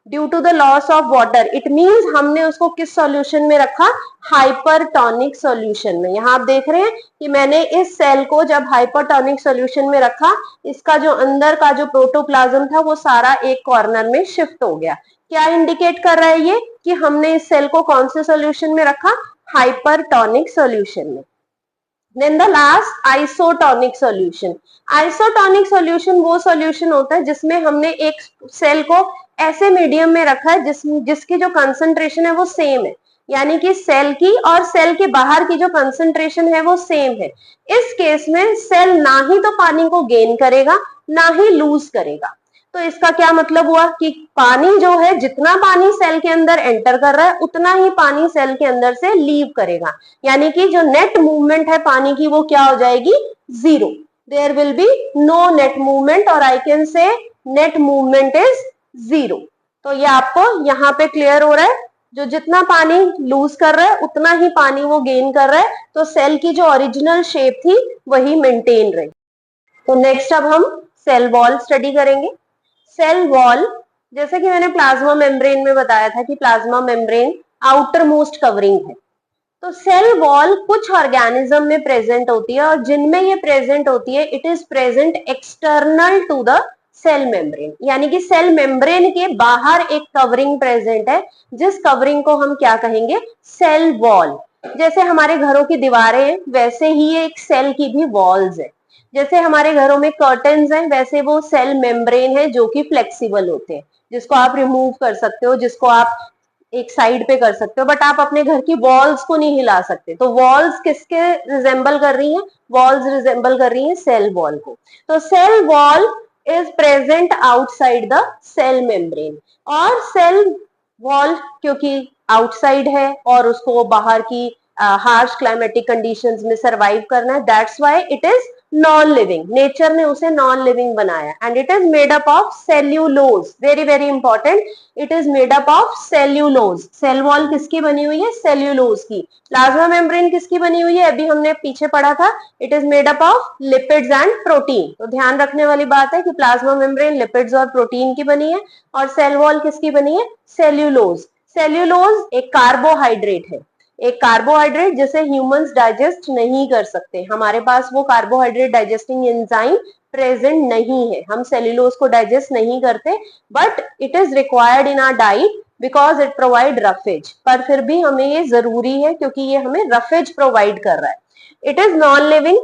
due to the loss of water, it means हमने उसको किस सॉल्यूशन में रखा, हाइपरटोनिक सॉल्यूशन में। यहाँ आप देख रहे हैं कि मैंने इस सेल को जब हाइपरटोनिक सॉल्यूशन में रखा, इसका जो अंदर का जो प्रोटोप्लाज्म था वो सारा एक कॉर्नर में शिफ्ट हो गया। क्या इंडिकेट कर रहा है ये, कि हमने इस सेल को कौन से सॉल्यूशन में रखा, हाइपरटोनिक सॉल्यूशन में। Then the last isotonic solution. Isotonic solution वो सॉल्यूशन होता है जिसमें हमने एक सेल को ऐसे मीडियम में रखा है जिसकी जो कंसंट्रेशन है वो सेम है, यानी कि सेल की और सेल के बाहर की जो कंसंट्रेशन है वो सेम है। इस केस में सेल ना ही तो पानी को गेन करेगा ना ही लूज करेगा। तो इसका क्या मतलब हुआ कि पानी जो है, जितना पानी सेल के अंदर एंटर कर रहा है उतना ही पानी सेल के अंदर से लीव करेगा, यानी कि जो नेट मूवमेंट है पानी की वो क्या हो जाएगी, zero. There will be no net movement, और I can say net movement is zero. तो ये आपको यहाँ पे क्लियर हो रहा है, जो जितना पानी लूज कर रहा है उतना ही पानी वो गेन कर रहा है, तो सेल की जो ओरिजिनल शेप थी वही मेंटेन रही। तो नेक्स्ट अब हम सेल वॉल स्टडी करेंगे। सेल वॉल, जैसे कि मैंने प्लाज्मा मेम्ब्रेन में बताया था कि plasma membrane outer most covering है, तो सेल वॉल कुछ ऑर्गेनिज्म में प्रेजेंट होती है, और जिनमें ये प्रेजेंट होती है, it is present external to the cell membrane, यानी कि सेल मेम्ब्रेन के बाहर एक कवरिंग प्रेजेंट है, जिस कवरिंग को हम क्या कहेंगे, सेल वॉल। जैसे हमारे घरों की दीवारें हैं, वैसे ही एक सेल की भी वॉल्स है। जैसे हमारे घरों में कर्टन्स हैं, वैसे वो सेल मेम्ब्रेन है जो कि फ्लेक्सिबल होते हैं, जिसको आप रिमूव कर सकते हो, जिसको आप एक साइड पे कर सकते हो, बट आप अपने घर की वॉल्स को नहीं हिला सकते। तो वॉल्स किसके रिजेंबल कर रही हैं, वॉल्स रिजेंबल कर रही हैं सेल वॉल को। तो cell wall is present outside the cell membrane, और सेल वॉल क्योंकि आउटसाइड है और उसको बाहर की हार्श क्लाइमेटिक कंडीशंस में सरवाइव करना है, that's why it is non living. Nature ने उसे नॉन लिविंग बनाया, and it is made up of cellulose, very very important, it is made up of cellulose. Cell wall किसकी बनी हुई है, सेल्यूलोज की। प्लाज्मा मेम्ब्रेन किसकी बनी हुई है, अभी हमने पीछे पढ़ा था, it is made up of lipids and protein. तो ध्यान रखने वाली बात है कि प्लाज्मा मेम्ब्रेन लिपिड्स और प्रोटीन की बनी है, और सेल वॉल किसकी बनी है, सेल्यूलोज। सेल्यूलोज एक कार्बोहाइड्रेट है, एक कार्बोहाइड्रेट जिसे ह्यूमंस डाइजेस्ट नहीं कर सकते। हमारे पास वो कार्बोहाइड्रेट डाइजेस्टिंग एंजाइम प्रेजेंट नहीं है, हम सेल्यूलोज को डाइजेस्ट नहीं करते, but it is required in our diet because it provide roughage. पर फिर भी हमें ये जरूरी है क्योंकि ये हमें रफेज प्रोवाइड कर रहा है। It is non living.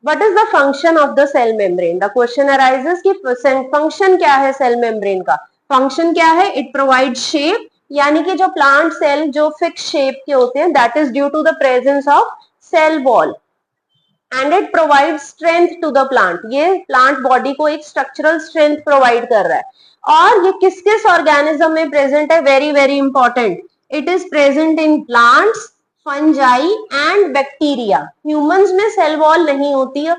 What is the function of the cell membrane? The question arises कि फंक्शन क्या है सेल मेम्ब्रेन का? फंक्शन क्या है? इट प्रोवाइड शेप, यानी कि जो प्लांट सेल जो फिक्स शेप के होते हैं, that is due to the presence of cell wall, and it provide strength to the plant. ये प्लांट बॉडी को एक स्ट्रक्चरल स्ट्रेंथ प्रोवाइड कर रहा है। और ये किस किस ऑर्गेनिज्म में प्रेजेंट है? Very very important, it is present in plants, fungi and bacteria. Humans में सेल वॉल नहीं होती है,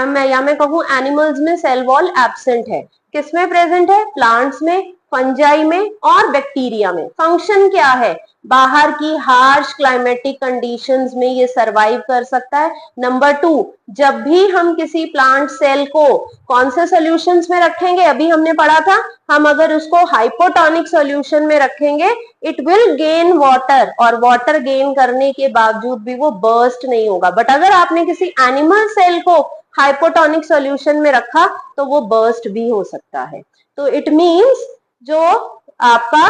मैं कहूँ एनिमल्स में सेल वॉल एब्सेंट है। किसमें प्रेजेंट है? प्लांट्स में, फंजाई में और बैक्टीरिया में। फंक्शन क्या है? बाहर की हार्श क्लाइमेटिक कंडीशंस में ये सरवाइव कर सकता है। नंबर 2, जब भी हम किसी प्लांट सेल को कौन से सॉल्यूशंस में रखेंगे? अभी हमने पढ़ा था, हम अगर उसको हाइपोटोनिक सॉल्यूशन में रखेंगे, इट विल गेन वाटर, और वाटर गेन करने के बावजूद भी वो बर्स्ट नहीं होगा। बट अगर आपने किसी एनिमल सेल को हाइपोटोनिक सॉल्यूशन में रखा तो वो बर्स्ट भी हो सकता है। तो इट मीन्स जो आपका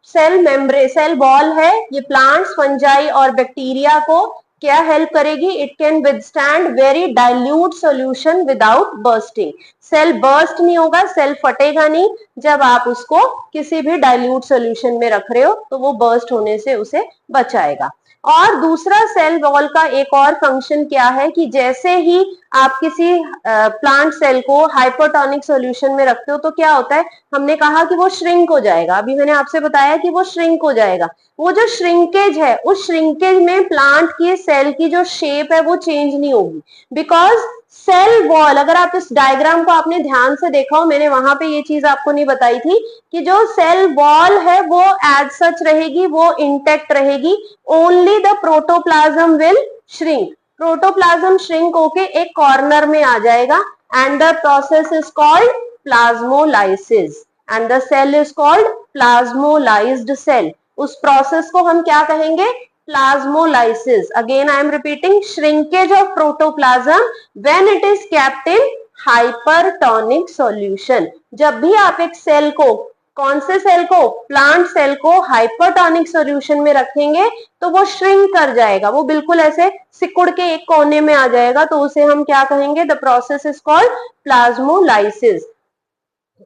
सेल मेम्ब्रेन, सेल वॉल है, ये प्लांट्स, फंजाई और बैक्टीरिया को क्या हेल्प करेगी? It can withstand very dilute solution without bursting. Cell burst नहीं होगा, सेल फटेगा नहीं जब आप उसको किसी भी डाइल्यूट सॉल्यूशन में रख रहे हो, तो वो बर्स्ट होने से उसे बचाएगा। और दूसरा सेल वॉल का एक और फंक्शन क्या है कि जैसे ही आप किसी प्लांट सेल को हाइपोटोनिक सॉल्यूशन में रखते हो तो क्या होता है? हमने कहा कि वो श्रिंक हो जाएगा। अभी मैंने आपसे बताया कि वो श्रिंक हो जाएगा। वो जो श्रिंकेज है, उस श्रिंकेज में प्लांट की सेल की जो शेप है वो चेंज नहीं होगी, बिकॉज सेल वॉल, अगर आप इस डायग्राम को आपने ध्यान से देखा हो, मैंने वहां पे ये चीज आपको नहीं बताई थी कि जो सेल वॉल है वो एज सच रहेगी, वो इंटेक्ट रहेगी। Only the protoplasm will shrink. Protoplasm shrink होके एक कॉर्नर में आ जाएगा, and the process is called plasmolysis, and the cell is called plasmolysed cell. उस प्रोसेस को हम क्या कहेंगे? Plasmolysis. Again I am repeating, shrinkage of protoplasm when it is kept in hypertonic solution. जब भी आप एक सेल को, कौन से सेल को? प्लांट सेल को हाइपरटोनिक सॉल्यूशन में रखेंगे तो वो श्रिंक कर जाएगा, वो बिल्कुल ऐसे सिकुड़ के एक कोने में आ जाएगा, तो उसे हम क्या कहेंगे? The process is called plasmolysis.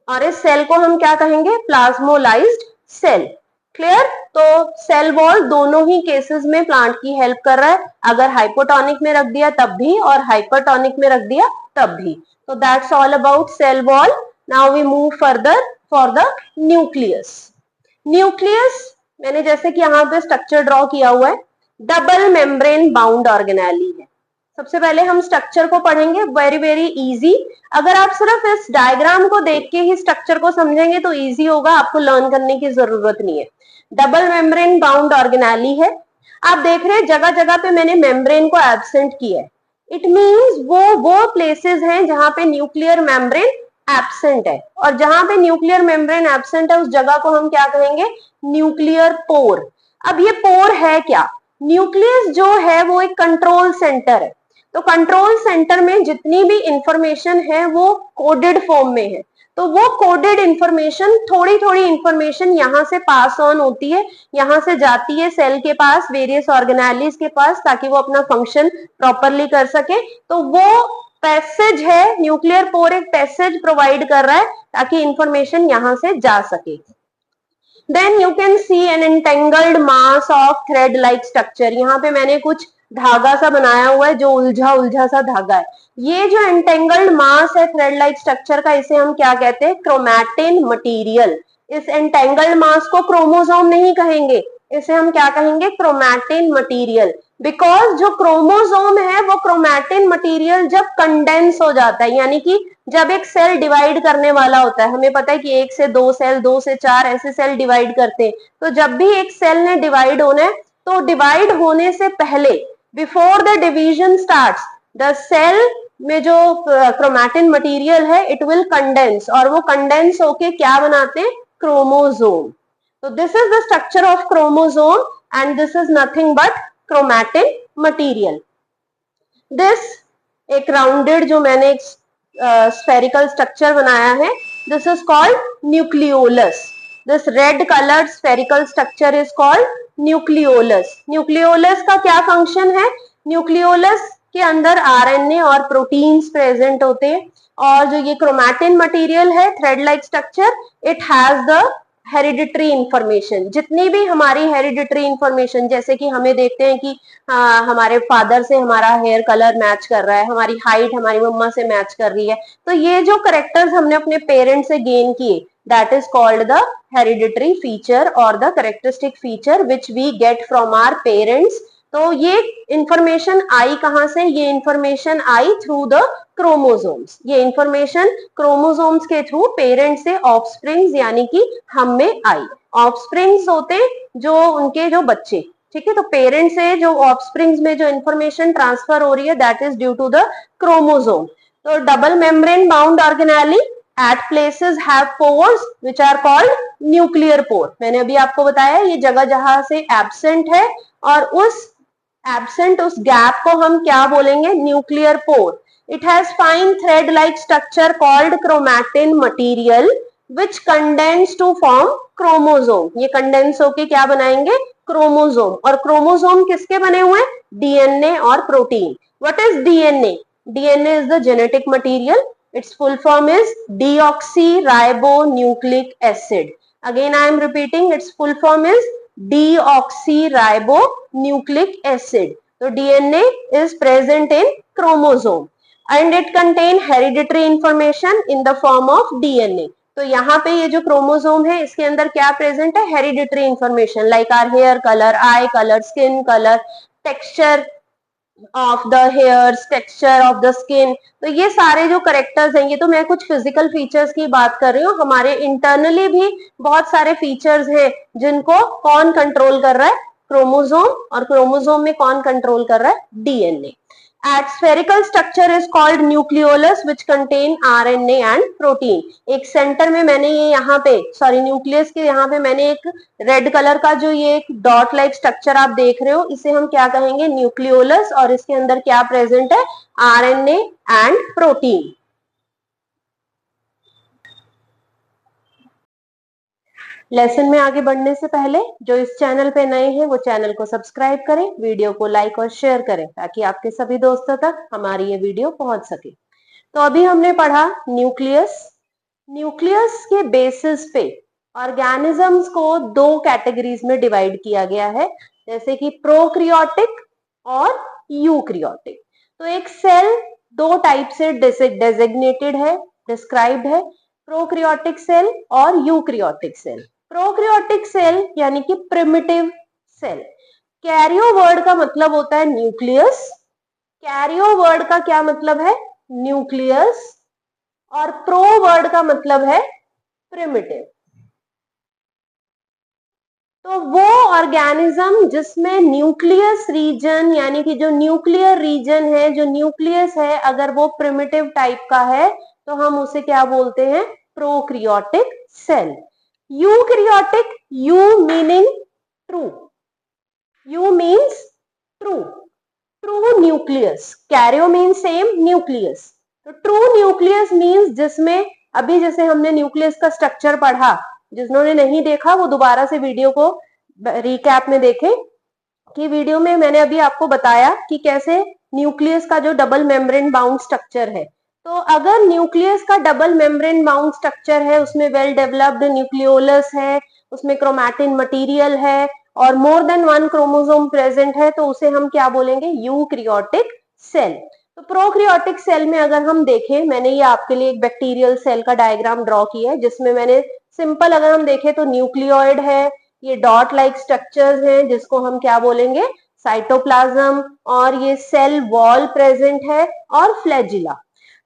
और इस सेल को हम क्या कहेंगे? Plasmolysed cell. क्लियर? तो सेल वॉल दोनों ही केसेस में प्लांट की हेल्प कर रहा है, अगर हाइपोटोनिक में रख दिया तब भी और हाइपरटोनिक में रख दिया तब भी। तो that's all about cell wall. Now we move further for the nucleus. Nucleus मैंने जैसे कि यहाँ पे स्ट्रक्चर ड्रॉ किया हुआ है, डबल मेम्ब्रेन बाउंड ऑर्गेनेली है। सबसे पहले हम स्ट्रक्चर को पढ़ेंगे, वेरी वेरी इजी। अगर आप सिर्फ इस डायग्राम को देख के ही स्ट्रक्चर को समझेंगे तो इजी होगा, आपको लर्न करने की जरूरत नहीं है। डबल मेम्ब्रेन बाउंड ऑर्गेनेली है। आप देख रहे हैं जगह जगह पे मैंने मेम्ब्रेन को एब्सेंट किया है। इट मींस वो प्लेसेस हैं जहां पे न्यूक्लियर मेम्ब्रेन एब्सेंट है, और जहां पे न्यूक्लियर मेम्ब्रेन एब्सेंट है उस जगह को हम क्या कहेंगे? Nuclear pore. अब ये पोर है क्या? न्यूक्लियस जो है वो एक कंट्रोल सेंटर है, तो कंट्रोल सेंटर में जितनी भी इंफॉर्मेशन है वो कोडेड फॉर्म में है, तो वो कोडेड इंफॉर्मेशन, थोड़ी थोड़ी इंफॉर्मेशन यहाँ से पास ऑन होती है, यहाँ से जाती है सेल के पास, वेरियस ऑर्गेनेलीज के पास, ताकि वो अपना फंक्शन प्रॉपरली कर सके। तो वो पैसेज है, न्यूक्लियर पोर एक पैसेज प्रोवाइड कर रहा है ताकि इंफॉर्मेशन यहाँ से जा सके। Then you can see an entangled mass of thread like structure. यहाँ पे मैंने कुछ धागा सा बनाया हुआ है जो उलझा उलझा सा धागा है। ये जो एंटेंगल्ड मास है थ्रेड लाइक स्ट्रक्चर का, इसे हम क्या कहते हैं? Chromatin material. इस एंटेंगल्ड मास को क्रोमोसोम नहीं कहेंगे, इसे हम क्या कहेंगे? Chromatin material. बिकॉज जो क्रोमोसोम है वो क्रोमैटिन मटेरियल जब कंडेंस हो जाता है, यानी कि जब एक सेल डिवाइड करने वाला होता है, हमें पता है कि 1 से 2 सेल, 2 से 4 ऐसे सेल डिवाइड करते हैं, तो जब भी एक सेल ने डिवाइड होना है तो डिवाइड होने से पहले, before the division starts, the cell में जो क्रोमैटिन मटेरियल है इट विल कंडेंस, और वो कंडेंस होके क्या बनाते हैं? क्रोमोसोम। तो this is the structure of chromosome and this is nothing but chromatin material. This एक राउंडेड जो मैंने स्फेरिकल स्ट्रक्चर बनाया है, this is called nucleolus. This red coloured spherical structure is called nucleolus. Nucleolus का क्या function है? Nucleolus के अंदर आरएनए और प्रोटीन्स प्रेजेंट होते हैं, और जो ये क्रोमैटिन मटेरियल है, thread like structure, it has the hereditary information. जितनी भी हमारी हेरिडिटरी इंफॉर्मेशन, जैसे कि हमें देखते हैं कि हमारे फादर से हमारा हेयर कलर मैच कर रहा है, हमारी हाइट हमारी मम्मा से मैच कर रही है, तो ये जो करेक्टर्स हमने अपने पेरेंट्स से गेन किए, that is called the hereditary feature और the characteristic feature which we get from our parents. तो ये इंफॉर्मेशन आई कहां से? ये इंफॉर्मेशन आई थ्रू द क्रोमोसोम्स. ये इंफॉर्मेशन क्रोमोसोम्स के थ्रू पेरेंट से ऑफस्प्रिंग्स यानी कि हम में आई. ऑफस्प्रिंग्स होते जो उनके जो बच्चे, ठीक है, तो पेरेंट से जो ऑफस्प्रिंग्स में जो इंफॉर्मेशन ट्रांसफर हो रही है, that is due to the chromosome. तो double membrane bound organelle at places have pores which are called nuclear pore. मैंने अभी आपको बताया ये जगह जहां से एब्सेंट है, और उस एब्सेंट उस गैप को हम क्या बोलेंगे? Nuclear pore. It has fine thread like structure called chromatin material which condense to form chromosome. ये कंडेंस होके क्या बनाएंगे? क्रोमोसोम. और क्रोमोसोम किसके बने हुए? डीएनए और protein. What is DNA? DNA is the genetic material. Its full form is deoxyribonucleic acid. Again I am repeating, its full form is deoxyribonucleic acid. So DNA is present in chromosome and it contain hereditary information in the form of DNA. तो यहाँ पे ये जो chromosome है इसके अंदर क्या present है? Hereditary information like our hair colour, eye colour, skin colour, texture of the hairs, texture of the skin. तो ये सारे जो करेक्टर्स हैं, ये तो मैं कुछ फिजिकल फीचर्स की बात कर रही हूँ. हमारे इंटरनली भी बहुत सारे फीचर्स हैं जिनको कौन कंट्रोल कर रहा है? क्रोमोसोम. और क्रोमोसोम में कौन कंट्रोल कर रहा है? DNA. At spherical structure is called nucleolus which contain RNA and protein. एक सेंटर में मैंने ये यहाँ पे न्यूक्लियस के यहाँ पे मैंने एक रेड कलर का जो ये एक डॉट लाइक स्ट्रक्चर आप देख रहे हो, इसे हम क्या कहेंगे? न्यूक्लियोलस. और इसके अंदर क्या प्रेजेंट है? RNA and protein. लेसन में आगे बढ़ने से पहले जो इस चैनल पे नए हैं वो चैनल को सब्सक्राइब करें, वीडियो को लाइक और शेयर करें ताकि आपके सभी दोस्तों तक हमारी ये वीडियो पहुंच सके. तो अभी हमने पढ़ा न्यूक्लियस. न्यूक्लियस के बेसिस पे ऑर्गेनिजम्स को दो कैटेगरीज में डिवाइड किया गया है, जैसे कि प्रोक्रियोटिक और यूक्रियोटिक. तो एक सेल दो टाइप से डेजिग्नेटेड है, डिस्क्राइब्ड है, प्रोक्रियोटिक सेल और यूक्रियोटिक सेल. प्रोक्रियोटिक सेल यानी कि प्रिमिटिव सेल. कैरियो वर्ड का मतलब होता है न्यूक्लियस. कैरियो वर्ड का क्या मतलब है? न्यूक्लियस. और प्रो वर्ड का मतलब है प्रिमिटिव. तो वो ऑर्गेनिज्म जिसमें न्यूक्लियस रीजन यानी कि जो न्यूक्लियर रीजन है, जो न्यूक्लियस है, अगर वो प्रिमिटिव टाइप का है तो हम उसे क्या बोलते हैं? Prokaryotic cell. Eukaryotic, eu meaning true, eu means true, true nucleus. Karyo means same, nucleus. तो ट्रू न्यूक्लियस मीन्स जिसमें अभी जैसे हमने न्यूक्लियस का स्ट्रक्चर पढ़ा, जिन्होंने नहीं देखा वो दोबारा से वीडियो को रिकैप में देखें कि वीडियो में मैंने अभी आपको बताया कि कैसे न्यूक्लियस का जो डबल मेम्ब्रेन बाउंड स्ट्रक्चर है. तो अगर न्यूक्लियस का डबल मेम्ब्रेन बाउंड स्ट्रक्चर है, उसमें वेल डेवलप्ड न्यूक्लियोलस है, उसमें क्रोमैटिन मटेरियल है और more than one chromosome present है, तो उसे हम क्या बोलेंगे? Eukaryotic cell. तो प्रोक्रियोटिक सेल में अगर हम देखें, मैंने ये आपके लिए एक बैक्टीरियल सेल का डायग्राम ड्रॉ किया है जिसमें मैंने सिंपल अगर हम देखें तो न्यूक्लियोइड है, ये डॉट लाइक स्ट्रक्चर्स हैं जिसको हम क्या बोलेंगे? साइटोप्लाज्म. और ये सेल वॉल प्रेजेंट है और फ्लैजिला.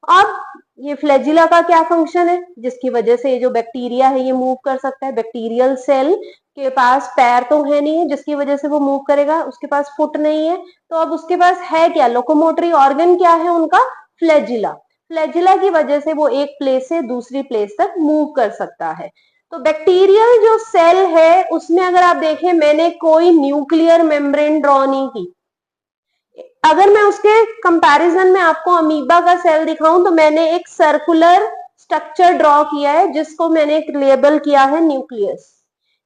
अब ये फ्लैजिला का क्या फंक्शन है जिसकी वजह से ये जो बैक्टीरिया है ये मूव कर सकता है? बैक्टीरियल सेल के पास पैर तो है नहीं है जिसकी वजह से वो मूव करेगा, उसके पास फुट नहीं है, तो अब उसके पास है क्या? लोकोमोटरी ऑर्गन क्या है उनका? फ्लैजिला. फ्लैजिला की वजह से वो एक प्लेस से दूसरी प्लेस तक मूव कर सकता है. तो बैक्टीरियल जो सेल है उसमें अगर आप देखें, मैंने कोई न्यूक्लियर मेम्ब्रेन ड्रॉ नहीं की. अगर मैं उसके कंपैरिजन में आपको अमीबा का सेल दिखाऊं तो मैंने एक सर्कुलर स्ट्रक्चर ड्रॉ किया है जिसको मैंने एक लेबल किया है न्यूक्लियस।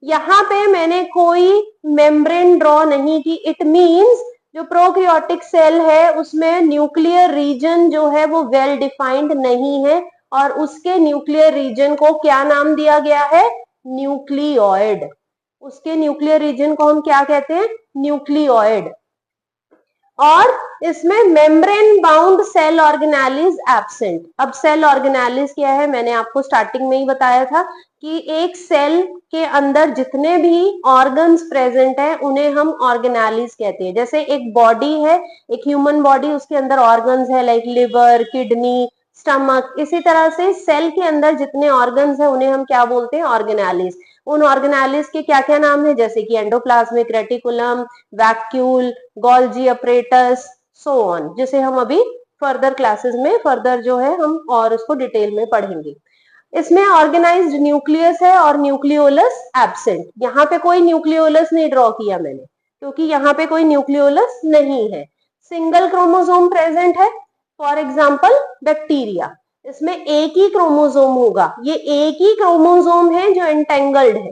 यहाँ पे मैंने कोई मेम्ब्रेन ड्रॉ नहीं की। इट मींस जो प्रोकैरियोटिक सेल है उसमें न्यूक्लियर रीजन जो है वो वेल डिफाइंड नहीं है और उसके न्यूक्लियर रीजन को क्या नाम दिया गया है? न्यूक्लियोइड। उसके न्यूक्लियर रीजन को हम क्या कहते हैं? न्यूक्लियोइड। और इसमें membrane bound cell organelles absent. अब सेल ऑर्गेनेलिज क्या है? मैंने आपको स्टार्टिंग में ही बताया था कि एक सेल के अंदर जितने भी ऑर्गन्स प्रेजेंट हैं उन्हें हम ऑर्गेनेलिज कहते हैं। जैसे एक बॉडी है, एक ह्यूमन बॉडी, उसके अंदर ऑर्गन्स है लाइक लिवर, किडनी, स्टमक। इसी तरह से सेल के अंदर जितने ऑर्गन्स हैं उन्हें हम क्या बोलते हैं? ऑर्गेनेलिज। उन ऑर्गेनेलिज के क्या क्या नाम है? जैसे कि endoplasmic reticulum, vacuole, Golgi apparatus, so on, जिसे हम अभी फर्दर क्लासेस में फर्दर जो है हम और उसको डिटेल में पढ़ेंगे। इसमें ऑर्गेनाइज्ड न्यूक्लियस है और न्यूक्लियोलस एब्सेंट। यहाँ पे कोई न्यूक्लियोलस नहीं ड्रॉ किया मैंने क्योंकि यहाँ पे कोई न्यूक्लियोलस नहीं है। सिंगल क्रोमोसोम प्रेजेंट है। फॉर एग्जाम्पल बैक्टीरिया, इसमें एक ही क्रोमोसोम होगा। ये एक ही क्रोमोसोम है जो एंटेंगल्ड है।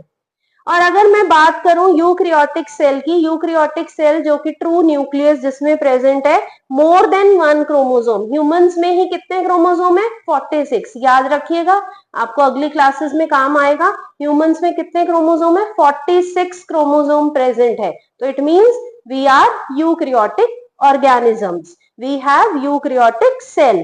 और अगर मैं बात करूं यूकैरियोटिक सेल की, यूकैरियोटिक सेल जो कि ट्रू न्यूक्लियस जिसमें प्रेजेंट है मोर देन वन क्रोमोसोम। ह्यूमंस में ही कितने क्रोमोसोम है? 46। याद रखिएगा, आपको अगली क्लासेस में काम आएगा। ह्यूमंस में कितने क्रोमोसोम है? 46 क्रोमोसोम प्रेजेंट है। तो it means we are eukaryotic organisms, we have eukaryotic cell,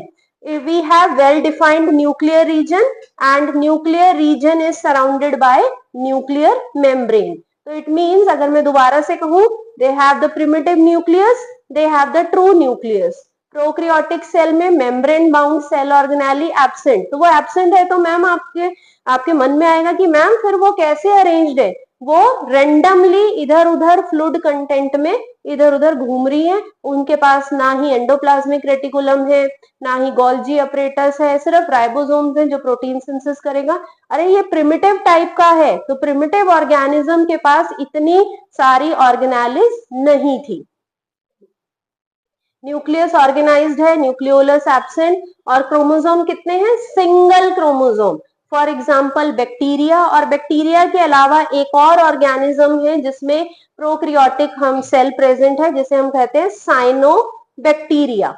we have well defined nuclear region and nuclear region is surrounded by nuclear membrane. So it means अगर मैं दोबारा से कहूं, they have the primitive nucleus, they have the true nucleus. Prokaryotic cell में membrane bound cell organelle absent. तो वो absent है तो मैम आपके मन में आएगा कि मैम फिर वो कैसे अरेंज्ड है? वो रेंडमली इधर उधर फ्लूइड कंटेंट में इधर उधर घूम रही है। उनके पास ना ही एंडोप्लाज्मिक रेटिकुलम है, ना ही गोल्जी अपरेटस है, सिर्फ राइबोसोम्स है जो प्रोटीन सिंथेसिस करेगा। अरे ये प्रिमिटिव टाइप का है, तो प्रिमिटिव ऑर्गेनिज्म के पास इतनी सारी ऑर्गेनेलिज नहीं थी। न्यूक्लियस ऑर्गेनाइज्ड है, न्यूक्लियोलस एब्सेंट। और क्रोमोसोम कितने हैं? Single chromosome. For example bacteria. और बैक्टीरिया के अलावा एक और ऑर्गेनिज्म है जिसमें प्रोकैरियोटिक हम सेल प्रेजेंट है जिसे हम कहते हैं साइनोबैक्टीरिया।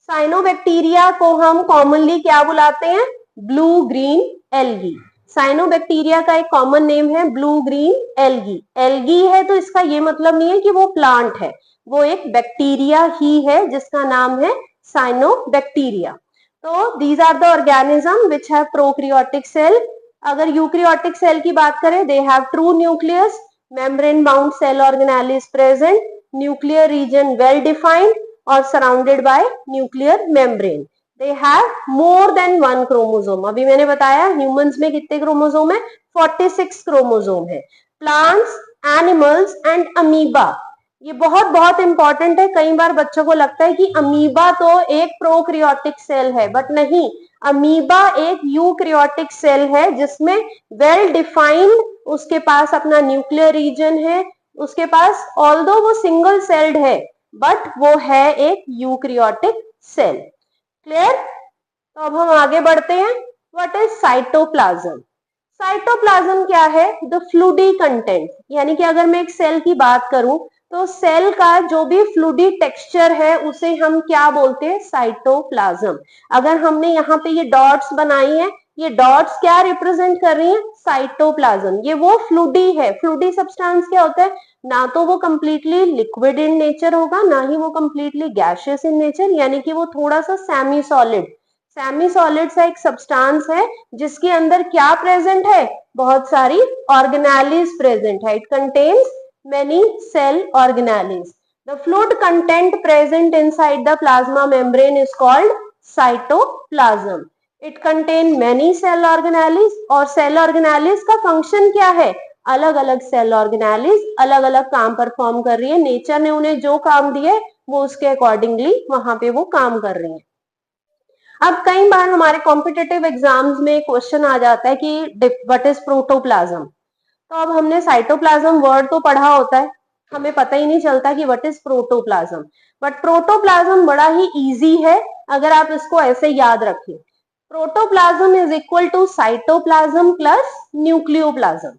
साइनोबैक्टीरिया को हम कॉमनली क्या बुलाते हैं? Blue green algae. साइनोबैक्टीरिया का एक कॉमन नेम है ब्लू ग्रीन एल्गी। एल्गी है तो इसका ये मतलब नहीं है कि वो प्लांट है, वो एक बैक्टीरिया ही है जिसका नाम है साइनोबैक्टीरिया। तो these are the organism which have prokaryotic cell. अगर यूकैरियोटिक सेल की बात करें, they have true nucleus, membrane bound cell organelle is present, nuclear region well defined और surrounded by nuclear membrane. They have more than one chromosome. अभी मैंने बताया humans में कितने क्रोमोसोम है? 46 क्रोमोसोम है। प्लांट्स, एनिमल्स एंड अमीबा, ये बहुत बहुत इंपॉर्टेंट है। कई बार बच्चों को लगता है कि अमीबा तो एक प्रोकैरियोटिक सेल है, बट नहीं, अमीबा एक यूकैरियोटिक सेल है जिसमें वेल डिफाइंड उसके पास अपना न्यूक्लियर रीजन है। उसके पास ऑल्दो वो सिंगल सेल्ड है बट वो है एक यूकैरियोटिक सेल। क्लियर? तो अब हम आगे बढ़ते हैं। What is cytoplasm? साइटोप्लाज्म क्या है? द फ्लूडी कंटेंट, यानी कि अगर मैं एक सेल की बात करूं तो सेल का जो भी फ्लूडी टेक्सचर है उसे हम क्या बोलते हैं? साइटोप्लाज्म। अगर हमने यहाँ पे ये डॉट्स बनाई है, ये डॉट्स क्या रिप्रेजेंट कर रही हैं? साइटोप्लाज्म। ये वो फ्लूडी है। फ्लूडी सब्सटेंस क्या होता है? ना तो वो कंप्लीटली लिक्विड इन नेचर होगा, ना ही वो कंप्लीटली गैसियस इन नेचर, यानी कि वो थोड़ा सा सेमी सॉलिड। सेमी सॉलिड सा एक सब्सटेंस है जिसके अंदर क्या प्रेजेंट है? बहुत सारी ऑर्गेनेलिज प्रेजेंट है। It contains many cell organelles. The fluid content present inside the plasma membrane is called cytoplasm. It contains many cell organelles और cell organelles का function क्या है? अलग अलग cell organelles अलग अलग काम परफॉर्म कर रही है। नेचर ने उन्हें जो काम दिए वो उसके अकॉर्डिंगली वहां पे वो काम कर रही है। अब कई बार हमारे कॉम्पिटिटिव एग्जाम्स में क्वेश्चन आ जाता है कि व्हाट इज प्रोटोप्लाज्म। तो अब हमने साइटोप्लाज्म वर्ड तो पढ़ा होता है, हमें पता ही नहीं चलता कि what is protoplasm. But protoplasm बड़ा ही इजी है अगर आप इसको ऐसे याद रखें। Protoplasm is equal to cytoplasm plus nucleoplasm.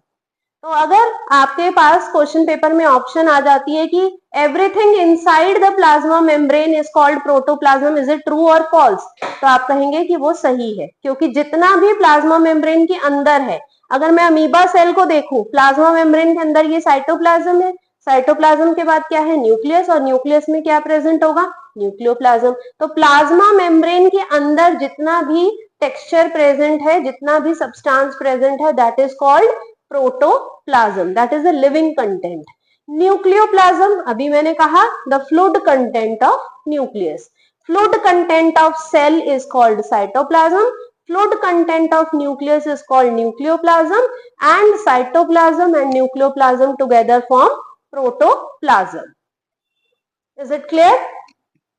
तो अगर आपके पास क्वेश्चन पेपर में ऑप्शन आ जाती है कि everything inside the plasma membrane is called protoplasm, is it true और फॉल्स, तो आप कहेंगे कि वो सही है, क्योंकि जितना भी प्लाज्मा मेम्ब्रेन के अंदर है, अगर मैं अमीबा सेल को देखूं, प्लाज्मा मेम्ब्रेन के अंदर ये साइटोप्लाज्म है, साइटोप्लाज्म के बाद क्या है, न्यूक्लियस, और न्यूक्लियस में क्या प्रेजेंट होगा, न्यूक्लियोप्लाज्म। तो प्लाज्मा मेम्ब्रेन के अंदर जितना भी टेक्सचर प्रेजेंट है, जितना भी सब्सटेंस प्रेजेंट है, that is called protoplasm, that is the living content. Nucleoplasm, अभी मैंने कहा the fluid content of nucleus. Fluid content of cell is called cytoplasm, fluid content of nucleus is called nucleoplasm, and cytoplasm and nucleoplasm together form protoplasm. Is it clear?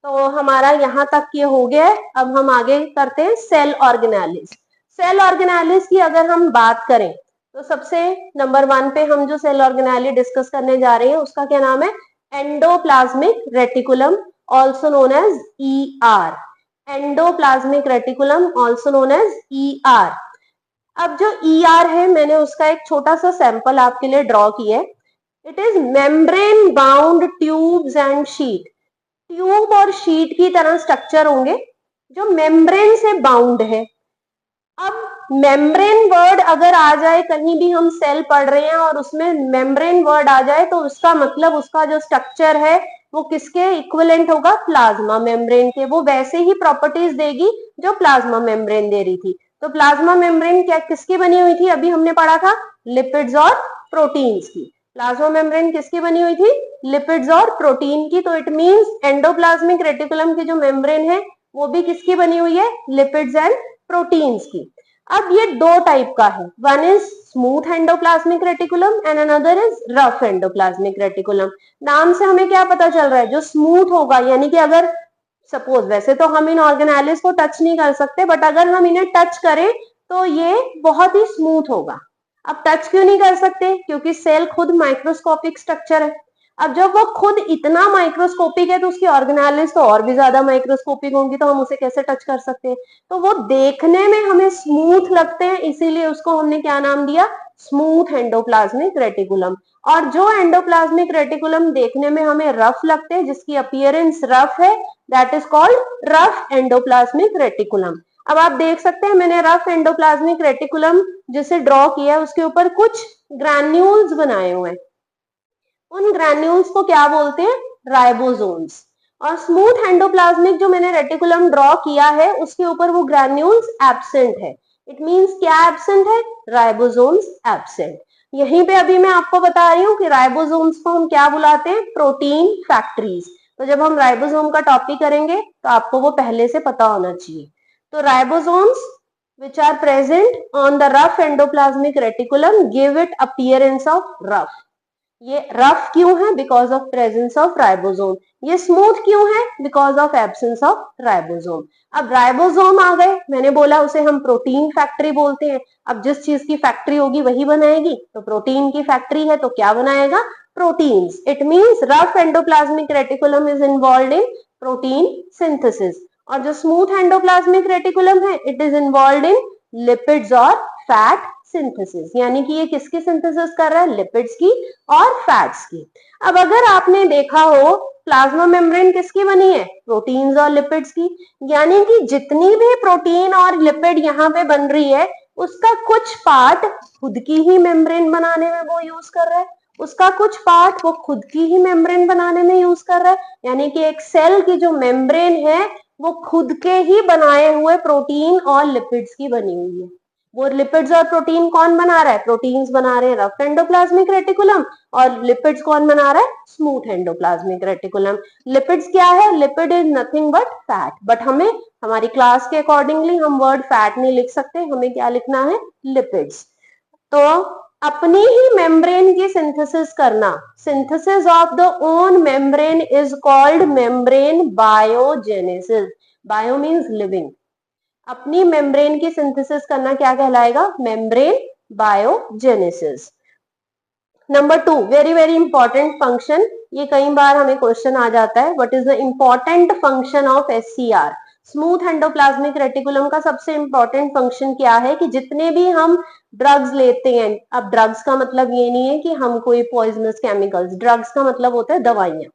तो हमारा यहां तक ये हो गया है। अब हम आगे करते हैं सेल ऑर्गेनेलिस। सेल ऑर्गेनेलिस की अगर हम बात करें तो सबसे नंबर 1 पे हम जो सेल ऑर्गेनेली डिस्कस करने जा रहे हैं उसका क्या नाम है, endoplasmic reticulum, also known as ER। Endoplasmic reticulum also known as ER। अब जो ER है, मैंने उसका एक छोटा सा सैंपल आपके लिए ड्रॉ किया है। It is membrane bound tubes and sheet. Tube और शीट की तरह स्ट्रक्चर होंगे जो मेम्ब्रेन से बाउंड है। अब मेम्ब्रेन वर्ड अगर आ जाए, कहीं भी हम सेल पढ़ रहे हैं और उसमें मेम्ब्रेन वर्ड आ जाए, तो उसका मतलब उसका जो स्ट्रक्चर है वो किसके इक्विवेलेंट होगा, प्लाज्मा मेम्ब्रेन के। वो वैसे ही प्रॉपर्टीज देगी जो प्लाज्मा मेम्ब्रेन दे रही थी। तो प्लाज्मा मेम्ब्रेन क्या किसकी बनी हुई थी, अभी हमने पढ़ा था लिपिड्स और प्रोटीन्स की। प्लाज्मा मेम्ब्रेन किसकी बनी हुई थी, लिपिड्स और प्रोटीन की। तो इट मींस एंडोप्लाज्मिक रेटिकुलम की जो मेम्ब्रेन है वो भी किसकी बनी हुई है, लिपिड्स एंड प्रोटीन्स की। अब ये दो टाइप का है, one is smooth endoplasmic reticulum and another is rough endoplasmic reticulum. नाम से हमें क्या पता चल रहा है, जो स्मूथ होगा, यानी कि अगर सपोज, वैसे तो हम इन ऑर्गेनेलिस को टच नहीं कर सकते, बट अगर हम इन्हें टच करें तो ये बहुत ही स्मूथ होगा। अब टच क्यों नहीं कर सकते, क्योंकि सेल खुद माइक्रोस्कोपिक स्ट्रक्चर है। अब जब वो खुद इतना माइक्रोस्कोपिक है तो उसकी ऑर्गेनेलिस तो और भी ज्यादा माइक्रोस्कोपिक होंगी, तो हम उसे कैसे टच कर सकते हैं। तो वो देखने में हमें स्मूथ लगते हैं, इसीलिए उसको हमने क्या नाम दिया, स्मूथ एंडोप्लाज्मिक रेटिकुलम। और जो एंडोप्लाज्मिक रेटिकुलम देखने में हमें रफ लगते हैं, जिसकी अपीयरेंस रफ है, that is called rough endoplasmic reticulum. अब आप देख सकते हैं मैंने रफ एंडोप्लाज्मिक रेटिकुलम जिसे ड्रॉ किया है उसके ऊपर कुछ ग्रैन्यूल्स बनाए हुए हैं। उन ग्रैन्यूल्स को क्या बोलते हैं, राइबोसोम्स। और स्मूथ एंडोप्लाज्मिक जो मैंने रेटिकुलम ड्रॉ किया है उसके ऊपर वो ग्रैन्यूल्स एब्सेंट है। इट मींस क्या एब्सेंट है, राइबोसोम्स एब्सेंट। यहीं पे अभी मैं आपको बता रही हूँ कि राइबोसोम्स को हम क्या बुलाते हैं, प्रोटीन फैक्ट्रीज। तो जब हम राइबोसोम का टॉपिक करेंगे तो आपको वो पहले से पता होना चाहिए। तो ribosomes which are present on the rough endoplasmic reticulum give it appearance of rough। ये रफ क्यों है, because of presence of ribosome. ये स्मूथ क्यों है, because of absence of ribosome. अब राइबोसोम आ गए, मैंने बोला उसे हम प्रोटीन फैक्ट्री बोलते हैं। अब जिस चीज की फैक्ट्री होगी वही बनाएगी, तो प्रोटीन की फैक्ट्री है तो क्या बनाएगा, proteins. It means rough endoplasmic reticulum is involved in protein synthesis. और जो स्मूथ एंडोप्लाज्मिक रेटिकुलम है, it is involved in lipids और फैट सिंथेसिस। यानी कि ये किसकी सिंथेसिस कर रहा है, लिपिड्स की और फैट्स की। अब अगर आपने देखा हो प्लाज्मा मेम्ब्रेन किसकी बनी है, प्रोटीन्स और लिपिड्स की। यानी कि जितनी भी प्रोटीन और लिपिड यहाँ पे बन रही है उसका कुछ पार्ट खुद की ही मेम्ब्रेन बनाने में वो यूज कर रहा है, उसका कुछ पार्ट वो खुद की ही मेम्ब्रेन बनाने में यूज कर रहा है। यानी कि एक सेल की जो मेम्ब्रेन है वो खुद के ही बनाए हुए प्रोटीन और लिपिड्स की बनी हुई है। वो लिपिड्स और प्रोटीन कौन बना रहा है, प्रोटीन्स बना रहे हैं रफ एंडोप्लाज्मिक रेटिकुलम, और लिपिड्स कौन बना रहा है, स्मूथ एंडोप्लाज्मिक रेटिकुलम। लिपिड्स क्या है, lipid is nothing but fat. But हमें हमारी क्लास के अकॉर्डिंगली हम वर्ड फैट नहीं लिख सकते, हमें क्या लिखना है, लिपिड्स। तो अपनी ही मेम्ब्रेन की सिंथेसिस करना, synthesis of the own membrane is called membrane biogenesis. Bio means living. अपनी मेम्ब्रेन की सिंथेसिस करना क्या कहलाएगा, membrane biogenesis. Number 2, very very important function, ये कई बार हमें क्वेश्चन आ जाता है, what is the important function of SCR? Smooth endoplasmic reticulum का सबसे इंपॉर्टेंट फंक्शन क्या है कि जितने भी हम ड्रग्स लेते हैं, अब ड्रग्स का मतलब ये नहीं है कि हम कोई पॉइजनस केमिकल्स, ड्रग्स का मतलब होता है दवाइयां,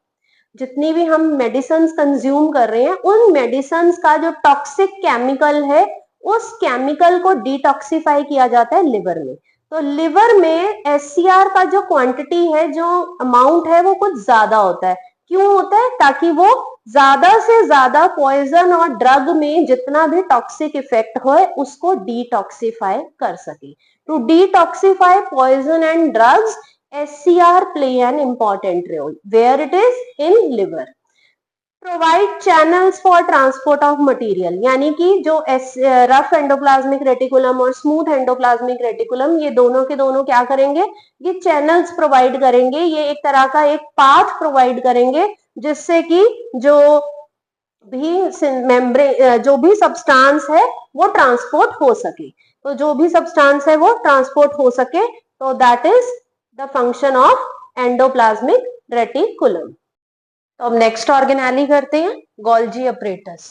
जितनी भी हम मेडिसिन कंज्यूम कर रहे हैं उन मेडिसिन का जो टॉक्सिक केमिकल है उस केमिकल को डिटॉक्सिफाई किया जाता है लिवर में। तो लिवर में SCR का जो क्वांटिटी है, जो अमाउंट है, वो कुछ ज्यादा होता है। क्यों होता है? ताकि वो ज्यादा से ज्यादा पॉइजन और ड्रग में जितना भी टॉक्सिक इफेक्ट हो उसको डिटॉक्सिफाई कर सके। To detoxify poison and drugs, SCR play an important role where it is in liver. Provide channels for transport of material, यानी कि जो रफ एंडोप्लाज्मिक रेटिकुलम और स्मूथ एंडोप्लाज्मिक रेटिकुलम, ये दोनों के दोनों क्या करेंगे? ये चैनल्स प्रोवाइड करेंगे, ये एक तरह का एक पाथ प्रोवाइड करेंगे जिससे कि जो भी मेम्ब्रेन, जो भी सब्सटेंस है वो ट्रांसपोर्ट हो सके। तो जो भी सब्सटेंस है वो ट्रांसपोर्ट हो सके, तो that is the function of endoplasmic reticulum. तो अब नेक्स्ट ऑर्गेनेली करते हैं, गोल्जी अपरेटस।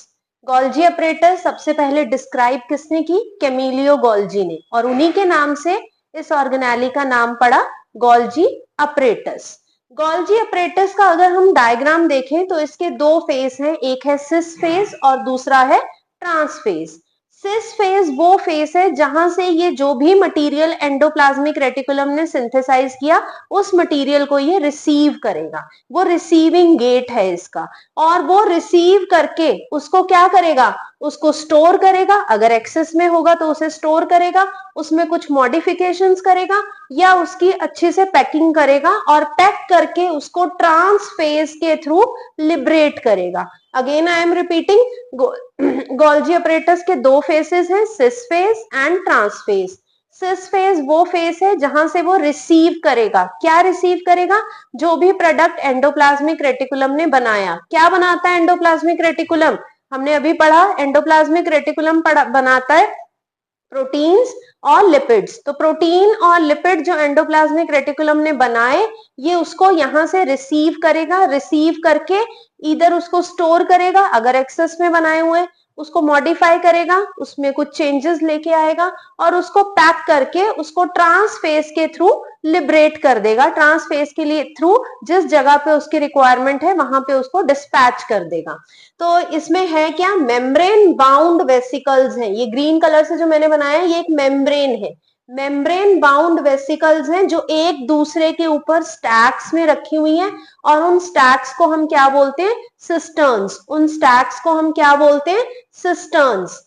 गोल्जी अपरेटस सबसे पहले डिस्क्राइब किसने की? कैमिलियो गोल्जी ने, और उन्हीं के नाम से इस ऑर्गेनेली का नाम पड़ा गोल्जी अपरेटस। गोल्जी अपरेटस का अगर हम डायग्राम देखें तो इसके दो फेस हैं, एक है सिस फेस और दूसरा है ट्रांस फेस। सिस फेस वो फेस है जहां से ये जो भी मटेरियल एंडोप्लाज्मिक रेटिकुलम ने सिंथेसाइज किया उस मटेरियल को ये रिसीव करेगा, वो रिसीविंग गेट है इसका, और वो रिसीव करके उसको क्या करेगा? उसको स्टोर करेगा, अगर एक्सेस में होगा तो उसे स्टोर करेगा, उसमें कुछ मॉडिफिकेशंस करेगा या उसकी अच्छे से पैकिंग करेगा और पैक करके उसको ट्रांस फेज के थ्रू लिबरेट करेगा। Again I am repeating, Golgi apparatus के दो फेसेस हैं, cis face and trans face. Cis phase वो फेस है जहां से वो रिसीव करेगा, क्या रिसीव करेगा? जो भी प्रोडक्ट एंडोप्लाज्मिक रेटिकुलम ने बनाया। क्या बनाता है एंडोप्लाज्मिक रेटिकुलम? हमने अभी पढ़ा, एंडोप्लाज्मिक रेटिकुलम बनाता है प्रोटीन्स और लिपिड्स। तो प्रोटीन और लिपिड जो एंडोप्लाज्मिक रेटिकुलम ने बनाए, ये उसको यहां से रिसीव करेगा, रिसीव करके इधर उसको स्टोर करेगा, अगर एक्सेस में बनाए हुए, उसको मॉडिफाई करेगा, उसमें कुछ चेंजेस लेके आएगा और उसको पैक करके उसको ट्रांस फेज के थ्रू लिबरेट कर देगा। ट्रांस फेज के लिए थ्रू जिस जगह पे उसकी रिक्वायरमेंट है वहां पे उसको डिस्पैच कर देगा। तो इसमें है क्या? मेम्ब्रेन बाउंड वेसिकल्स हैं, ये ग्रीन कलर से जो मैंने बनाया है ये एक मेम्ब्रेन है। मेम्ब्रेन बाउंड वेसिकल्स हैं जो एक दूसरे के ऊपर स्टैक्स में रखी हुई हैं, और उन स्टैक्स को हम क्या बोलते हैं? सिस्टर्न्स। उन स्टैक्स को हम क्या बोलते हैं? सिस्टर्न्स।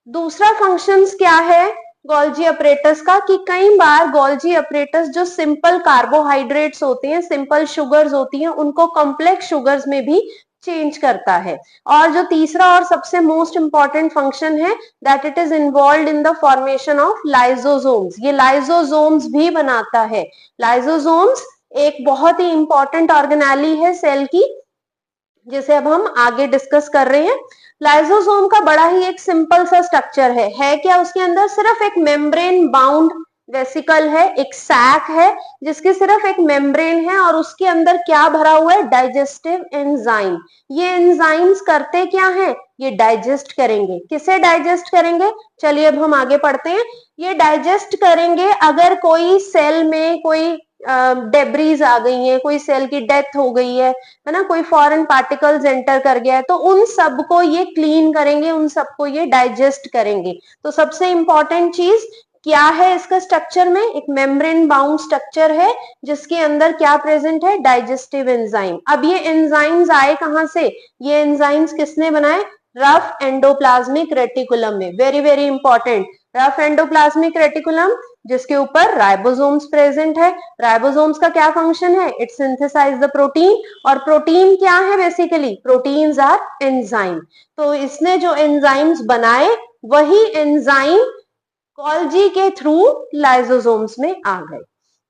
दूसरा फंक्शंस क्या है गोल्जी अपरेटस का कि कई बार गोल्जी अपरेटस जो सिंपल कार्बोहाइड्रेट्स होते हैं, सिंपल शुगर्स होती हैं, उनको कॉम्प्लेक्स शुगर्स में भी चेंज करता है। और जो तीसरा और सबसे मोस्ट इंपॉर्टेंट फंक्शन है, that it is involve in the formation of lysosomes. ये लाइजोसोम्स भी बनाता है। लाइजोसोम्स एक बहुत ही इंपॉर्टेंट ऑर्गेनेली है सेल की, जिसे अब हम आगे डिस्कस कर रहे हैं। लाइजोसोम का बड़ा ही एक सिंपल सा स्ट्रक्चर है क्या? उसके अंदर सिर्फ एक मेम्ब्रेन बाउंड वेसिकल है, एक सैक है जिसकी सिर्फ एक मेम्ब्रेन है, और उसके अंदर क्या भरा हुआ है? Digestive enzyme. ये एंजाइम्स करते क्या हैं? ये डाइजेस्ट करेंगे। किसे डाइजेस्ट करेंगे? चलिए अब हम आगे पढ़ते हैं। ये डाइजेस्ट करेंगे अगर कोई सेल में कोई डेब्रीज आ गई है, कोई सेल की डेथ हो गई है ना, कोई फॉरेन पार्टिकल्स एंटर कर गया है, तो उन सबको ये क्लीन करेंगे, उन सबको ये डाइजेस्ट करेंगे। तो सबसे इंपॉर्टेंट चीज क्या है इसका स्ट्रक्चर में? एक मेम्ब्रेन बाउंड स्ट्रक्चर है जिसके अंदर क्या प्रेजेंट है? Digestive enzyme. अब ये एंजाइम्स आए कहां से? ये एंजाइम्स किसने बनाए? रफ एंडोप्लाज्मिक रेटिकुलम में। Very very important, rough endoplasmic reticulum जिसके ऊपर राइबोसोम्स प्रेजेंट है। राइबोसोम्स का क्या फंक्शन है? इट सिंथेसाइज द प्रोटीन, और प्रोटीन क्या है? Basically proteins are enzyme. तो इसने जो एंजाइम्स बनाए वही एंजाइम गोल्जी के थ्रू लाइसोसोम्स में आ गए।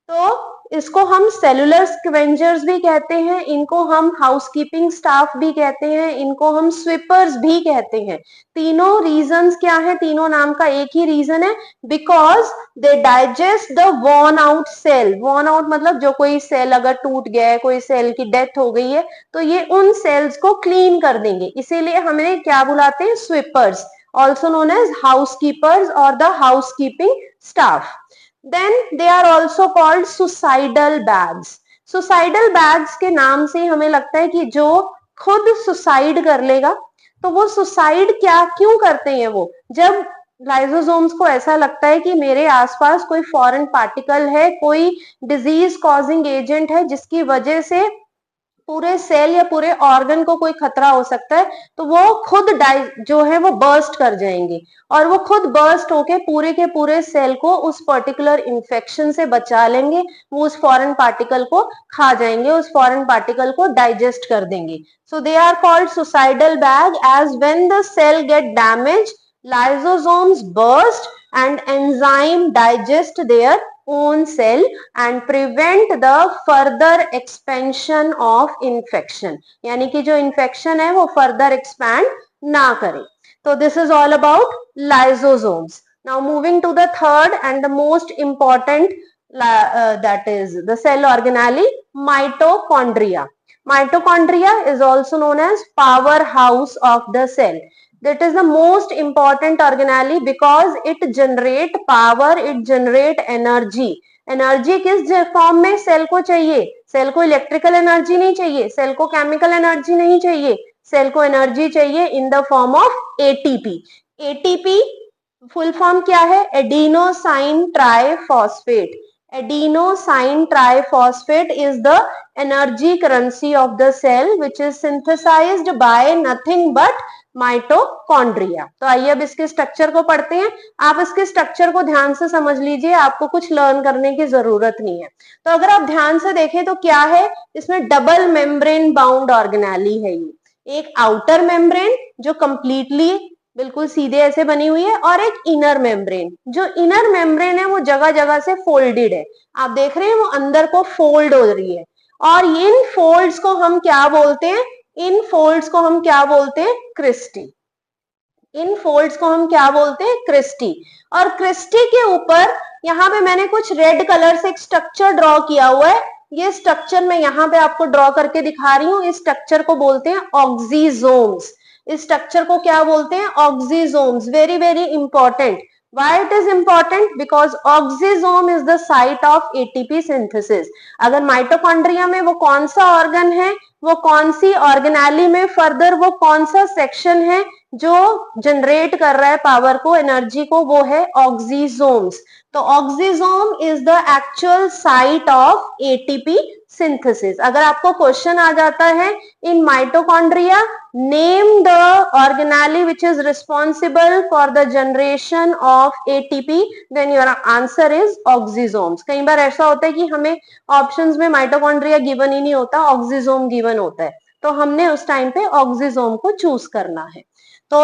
तो इसको हम सेलुलर स्कैवेंजर्स भी कहते हैं, इनको हम हाउसकीपिंग स्टाफ भी कहते हैं, इनको हम स्वीपर्स भी कहते हैं। तीनों रीजंस क्या है? तीनों नाम का एक ही रीजन है, because they digest the worn out cell. Worn out मतलब जो कोई सेल अगर टूट गया है, कोई सेल की डेथ हो गई है, तो ये उन सेल्स को क्लीन कर देंगे, इसीलिए हमें क्या बुलाते हैं? स्वीपर्स, ऑल्सो नोन एज हाउसकीपर्स और the housekeeping staff. Then they are also called suicidal bags. Suicidal bags के नाम से हमें लगता है कि जो खुद सुसाइड कर लेगा, तो वो सुसाइड क्यों करते हैं? वो जब लाइसोसोम्स को ऐसा लगता है कि मेरे आसपास कोई फॉरेन पार्टिकल है, कोई डिजीज कॉजिंग एजेंट है जिसकी वजह से पूरे सेल या पूरे ऑर्गन को कोई खतरा हो सकता है, तो वो खुद जो है वो बर्स्ट कर जाएंगे, और वो खुद बर्स्ट होके पूरे के पूरे सेल को उस पर्टिकुलर इन्फेक्शन से बचा लेंगे, वो उस फॉरेन पार्टिकल को खा जाएंगे, उस फॉरेन पार्टिकल को डाइजेस्ट कर देंगे। So they are called suicidal bag as when the cell get damage, lysosomes burst and enzyme digest their own cell and prevent the further expansion of infection, यानी कि जो infection है वो further expand ना करे। तो this is all about lysosomes. Now moving to the third and the most important, that is the cell organelle, mitochondria. Mitochondria is also known as powerhouse of the cell. That is the most important organelle because it generate power, it generate energy. Energy किस form में cell को चाहिए? Cell को electrical energy नहीं चाहिए, cell को chemical energy नहीं चाहिए, सेल को एनर्जी चाहिए इन the form of ATP. ATP full form क्या है? Adenosine triphosphate. Adenosine triphosphate is the energy currency of the cell which is synthesized by nothing but mitochondria. तो आइए अब इसके स्ट्रक्चर को पढ़ते हैं। आप इसके स्ट्रक्चर को ध्यान से समझ लीजिए, आपको कुछ लर्न करने की जरूरत नहीं है। तो अगर आप ध्यान से देखें तो क्या है इसमें? डबल मेम्ब्रेन बाउंड ऑर्गेनेली है ये। एक आउटर मेम्ब्रेन जो कंप्लीटली बिल्कुल सीधे ऐसे बनी हुई है, और एक इनर मेम्ब्रेन। जो इनर मेम्ब्रेन है वो जगह जगह से फोल्डेड है, आप देख रहे हैं वो अंदर को फोल्ड हो रही है, और इन फोल्ड्स को हम क्या बोलते हैं? इन फोल्ड्स को हम क्या बोलते हैं? क्रिस्टी। इन फोल्ड्स को हम क्या बोलते हैं? क्रिस्टी। और क्रिस्टी के ऊपर यहाँ पे मैंने कुछ रेड कलर से एक स्ट्रक्चर ड्रॉ किया हुआ है। ये स्ट्रक्चर मैं यहाँ पे आपको ड्रॉ करके दिखा रही हूँ। इस स्ट्रक्चर को बोलते हैं ऑक्सीजोम्स। इस स्ट्रक्चर को क्या बोलते हैं? Oxysomes. Very very important. Why it is important? Because oxysome is the site of ATP synthesis. अगर माइटोकॉन्ड्रिया में वो कौन सा ऑर्गन है, वो कौन सी ऑर्गेनेली में फर्दर वो कौन सा सेक्शन है जो जनरेट कर रहा है पावर को, एनर्जी को, वो है ऑक्सीजोम्स। तो oxysome is the actual site of ATP synthesis. अगर आपको क्वेश्चन आ जाता है in mitochondria name the organelle which is responsible for the generation of ATP, then your answer is oxysomes. कई बार ऐसा होता है कि हमें ऑप्शंस में माइटोकॉन्ड्रिया गिवन ही नहीं होता, ऑक्सीजोम गिवन होता है, तो हमने उस टाइम पे ऑक्सीजोम को चूज करना है। तो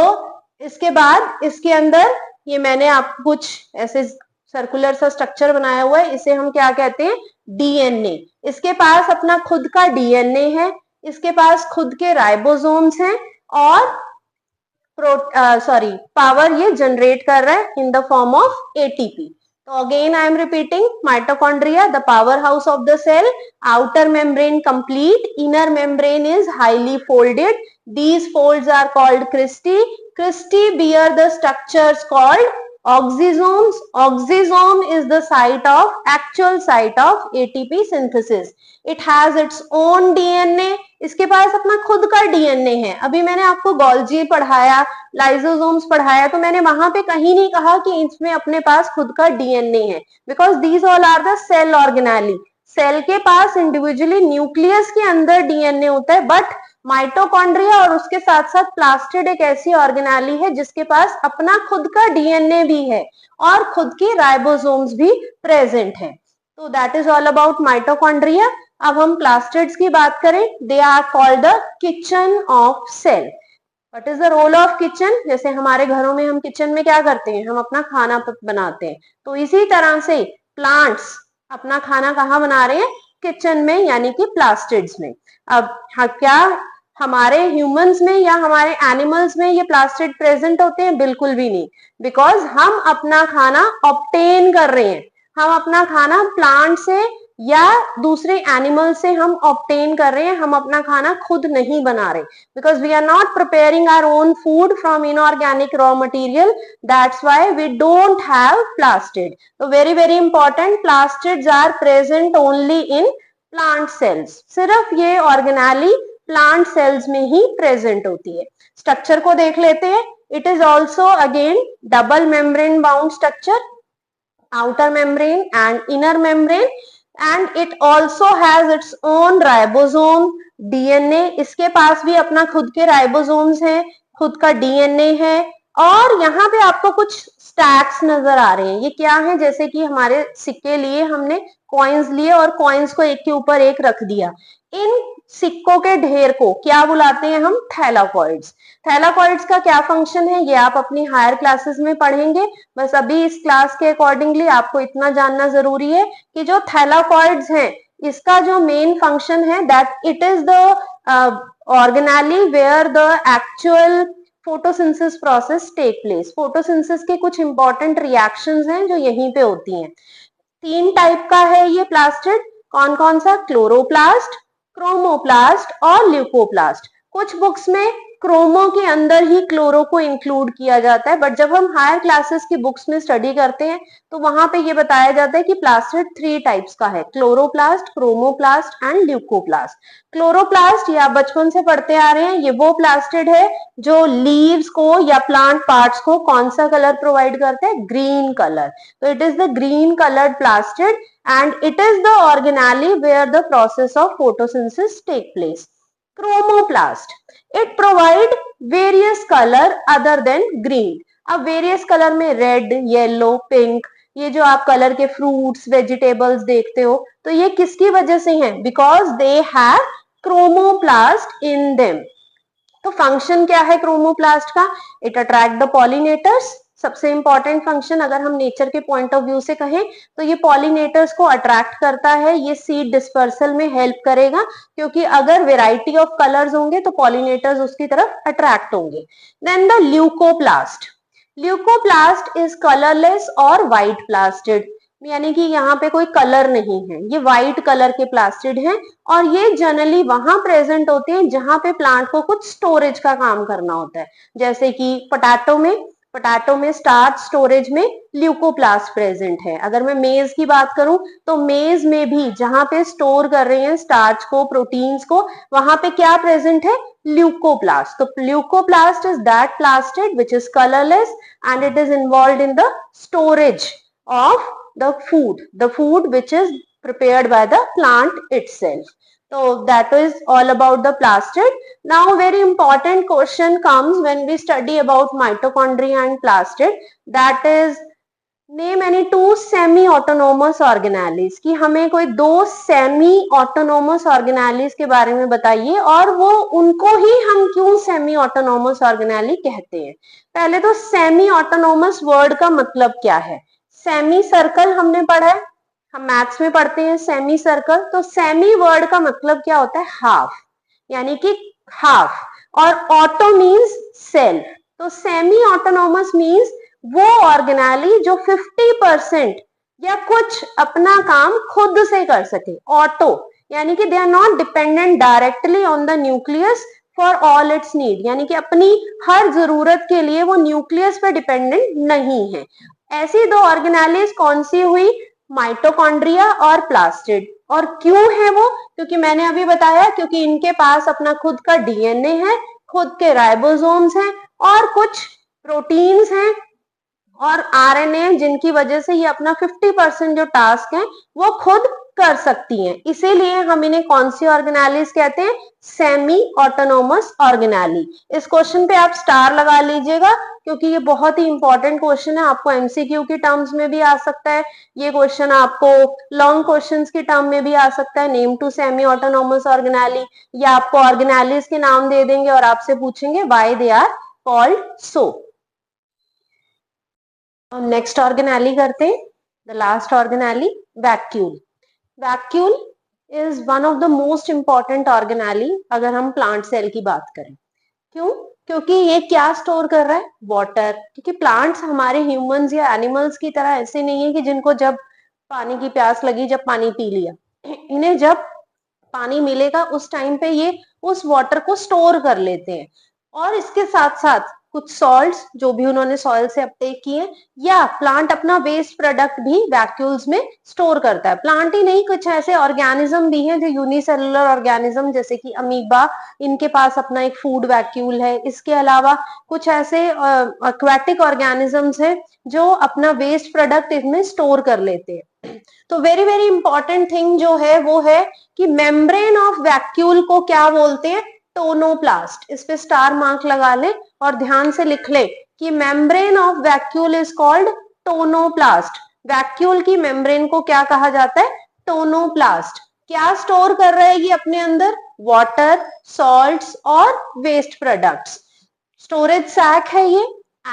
इसके बाद इसके अंदर ये मैंने आपको कुछ ऐसे सर्कुलर सा स्ट्रक्चर बनाया हुआ है, इसे हम क्या कहते हैं? डीएनए। इसके पास अपना खुद का डीएनए है, इसके पास खुद के राइबोसोम्स हैं, और पावर ये जनरेट कर रहा है in the form of ATP. तो again I am repeating, mitochondria the power house of the cell, outer membrane complete, inner membrane is highly folded, these folds are called cristae. Cristae bear the structures called oxysomes. Oxysome is the actual site of ATP synthesis. It has its own DNA. इसके पास अपना खुद का DNA है। अभी मैंने आपको Golgi पढ़ाया, lysosomes पढ़ाया, तो मैंने वहां पे कहीं नहीं कहा कि इसमें अपने पास खुद का डीएनए है, because these all are the cell organelle. Cell के पास इंडिविजुअली न्यूक्लियस के अंदर डीएनए होता है, बट माइटोकॉन्ड्रिया और उसके साथ साथ प्लास्टिड एक ऐसी ऑर्गेनेली है जिसके पास अपना खुद का डीएनए भी है और खुद के राइबोसोम्स भी प्रेजेंट है। तो that is all about mitochondria. अब हम प्लास्टिड्स की बात करें, they are called the kitchen of cell. What is the role of kitchen? जैसे हमारे घरों में हम किचन में क्या करते हैं? हम अपना खाना बनाते हैं। तो इसी तरह से प्लांट्स अपना खाना कहाँ बना रहे हैं? किचन में, यानी कि प्लास्टिड्स में। अब क्या हमारे ह्यूमंस में या हमारे एनिमल्स में ये प्लास्टिड प्रेजेंट होते हैं? बिल्कुल भी नहीं, बिकॉज हम अपना खाना ऑब्टेन कर रहे हैं। हम अपना खाना प्लांट से या दूसरे एनिमल से हम ऑब्टेन कर रहे हैं, हम अपना खाना खुद नहीं बना रहे, because we are not preparing our own food from inorganic raw material, that's why we don't have plastid. तो very very important, plastids are present only in plant cells. सिर्फ ये ऑर्गेनाली प्लांट सेल्स में ही present होती है। Structure को देख लेते हैं। It is also again double membrane bound structure, outer membrane and inner membrane, and it also has its own ribosome, DNA। इसके पास भी अपना खुद के राइबोसोम्स हैं, खुद का डीएनए है। और यहाँ पे आपको कुछ स्टैक्स नजर आ रहे हैं, ये क्या है? जैसे कि हमारे सिक्के लिए, हमने कॉइन्स लिए और कॉइन्स को एक के ऊपर एक रख दिया। इन सिक्कों के ढेर को क्या बुलाते हैं हम? थैलाकॉइड्स। थैलाकॉइड्स का क्या फंक्शन है, ये आप अपनी हायर क्लासेस में पढ़ेंगे। बस अभी इस क्लास के अकॉर्डिंगली आपको इतना जानना जरूरी है कि जो थैलाकॉइड्स हैं, इसका जो मेन फंक्शन है, that it is the organelle where the actual photosynthesis process take place. Photosynthesis के कुछ इंपॉर्टेंट रिएक्शंस हैं जो यहीं पे होती हैं। 3 टाइप का है ये प्लास्टिड। कौन कौन सा? क्लोरोप्लास्ट, क्रोमोप्लास्ट और ल्यूकोप्लास्ट। कुछ बुक्स में क्रोमो के अंदर ही क्लोरो को इंक्लूड किया जाता है, बट जब हम हायर क्लासेस की बुक्स में स्टडी करते हैं तो वहां पे ये बताया जाता है कि प्लास्टिड 3 टाइप्स का है, chloroplast, chromoplast and leucoplast. Chloroplast ये आप बचपन से पढ़ते आ रहे हैं, ये वो प्लास्टिड है जो लीव्स को या प्लांट पार्ट्स को कौन सा कलर प्रोवाइड करते हैं? Green colour. तो it is the green coloured plastid and it is the organelle where the process of photosynthesis take place. Chromoplast, it provide various color other than green। अब various color में red, yellow, pink, ये जो आप colour के fruits, vegetables देखते हो, तो ये किसकी वजह से हैं? Because they have chromoplast in them. तो फंक्शन क्या है क्रोमोप्लास्ट का? It attract the pollinators. सबसे इंपॉर्टेंट फंक्शन अगर हम नेचर के पॉइंट ऑफ व्यू से कहें तो ये पॉलिनेटर्स को अट्रैक्ट करता है, ये सीड डिस्पर्सल में हेल्प करेगा, क्योंकि अगर वेराइटी ऑफ कलर्स होंगे तो पॉलिनेटर्स उसकी तरफ अट्रैक्ट होंगे। Then the leucoplast, leucoplast is colourless और व्हाइट प्लास्टिड, यानी कि यहाँ पे कोई कलर नहीं है, ये व्हाइट कलर के प्लास्टिड हैं और ये जनरली वहां प्रेजेंट होते हैं जहां पे प्लांट को कुछ स्टोरेज का काम करना होता है। जैसे कि पोटैटो में स्टार्च स्टोरेज में ल्यूकोप्लास्ट प्रेजेंट है। अगर मैं मेज की बात करूं तो मेज में भी जहां पे स्टोर कर रहे हैं स्टार्च को, प्रोटीन्स को, वहां पे क्या प्रेजेंट है? ल्यूकोप्लास्ट। तो leucoplast is that plastid which is colourless and it is involve in the storage of the food which is prepared by the plant itself. So that is all about the plastid. Now very important question comes when we study about mitochondria and plastid, that is name any 2 semi autonomous organelles। कि हमें कोई 2 semi autonomous organelles के बारे में बताइए और वो उनको ही हम क्यों सेमी ऑटोनोमस ऑर्गेनाली कहते हैं। पहले तो सेमी ऑटोनोमस वर्ड का मतलब क्या है? सेमी सर्कल हमने पढ़ा है, हम मैथ्स में पढ़ते हैं सेमी सर्कल। तो सेमी वर्ड का मतलब क्या होता है? हाफ, यानी कि हाफ, और ऑटो मीन्स सेल्फ। तो सेमी ऑटोनोमस मीन्स वो ऑर्गेनाली जो 50% या कुछ अपना काम खुद से कर सके। ऑटो यानी कि they are not dependent directly on the nucleus for all its need, यानी कि अपनी हर जरूरत के लिए वो न्यूक्लियस पर डिपेंडेंट नहीं है। ऐसी 2 ऑर्गेनालिस कौन सी हुई? माइटोकॉन्ड्रिया और प्लास्टिड। और क्यों है वो? क्योंकि मैंने अभी बताया, क्योंकि इनके पास अपना खुद का डीएनए है, खुद के राइबोसोम्स हैं और कुछ प्रोटीन्स हैं और आरएनए, जिनकी वजह से ये अपना 50% जो टास्क है वो खुद कर सकती हैं। इसीलिए हम इन्हें कौन सी ऑर्गेनालिस कहते हैं? Semi autonomous organelle. इस क्वेश्चन पे आप स्टार लगा लीजिएगा क्योंकि ये बहुत ही इंपॉर्टेंट क्वेश्चन है, आपको एमसीक्यू की टर्म्स में भी आ सकता है, ये क्वेश्चन आपको लॉन्ग क्वेश्चंस की टर्म में भी आ सकता है। Name two semi autonomous organelle, या आपको ऑर्गेनालिस के नाम दे देंगे और आपसे पूछेंगे why they are called so. Next organelle करते हैं, the last organelle vacuole. Vacuole is one of the most important organelle अगर हम प्लांट सेल की बात करें। क्यों? क्योंकि ये क्या स्टोर कर रहा है? वाटर। क्योंकि प्लांट्स हमारे ह्यूमंस या एनिमल्स की तरह ऐसे नहीं है कि जिनको जब पानी की प्यास लगी जब पानी पी लिया। इन्हें जब पानी मिलेगा उस टाइम पे ये उस वाटर को स्टोर कर लेते हैं, और इसके साथ साथ कुछ सॉल्ट्स जो भी उन्होंने सॉइल से अपटेक किए, या प्लांट अपना वेस्ट प्रोडक्ट भी वैक्यूल्स में स्टोर करता है। प्लांट ही नहीं, कुछ ऐसे ऑर्गेनिज्म भी हैं जो यूनिसेलुलर ऑर्गेनिज्म जैसे कि अमीबा, इनके पास अपना एक फूड वैक्यूल है। इसके अलावा कुछ ऐसे एक्वाटिक ऑर्गेनिजम्स हैं जो अपना वेस्ट प्रोडक्ट इसमें स्टोर कर लेते हैं। तो वेरी वेरी इंपॉर्टेंट थिंग जो है वो है कि मेम्ब्रेन ऑफ वैक्यूल को क्या बोलते हैं? टोनोप्लास्ट। इस पे स्टार मार्क लगा ले और ध्यान से लिख ले कि membrane of vacuole is called tonoplast. Vacuole की मेम्ब्रेन को क्या कहा जाता है? टोनोप्लास्ट। क्या स्टोर कर रहा है ये अपने अंदर? वाटर, सॉल्ट्स और वेस्ट प्रोडक्ट्स। स्टोरेज सैक है ये।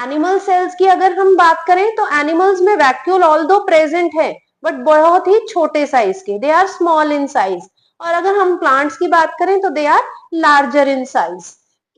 एनिमल सेल्स की अगर हम बात करें तो एनिमल्स में वैक्यूल ऑल्दो प्रेजेंट है बट बहुत ही छोटे साइज के, they are small in size. और अगर हम प्लांट्स की बात करें तो they are larger in size.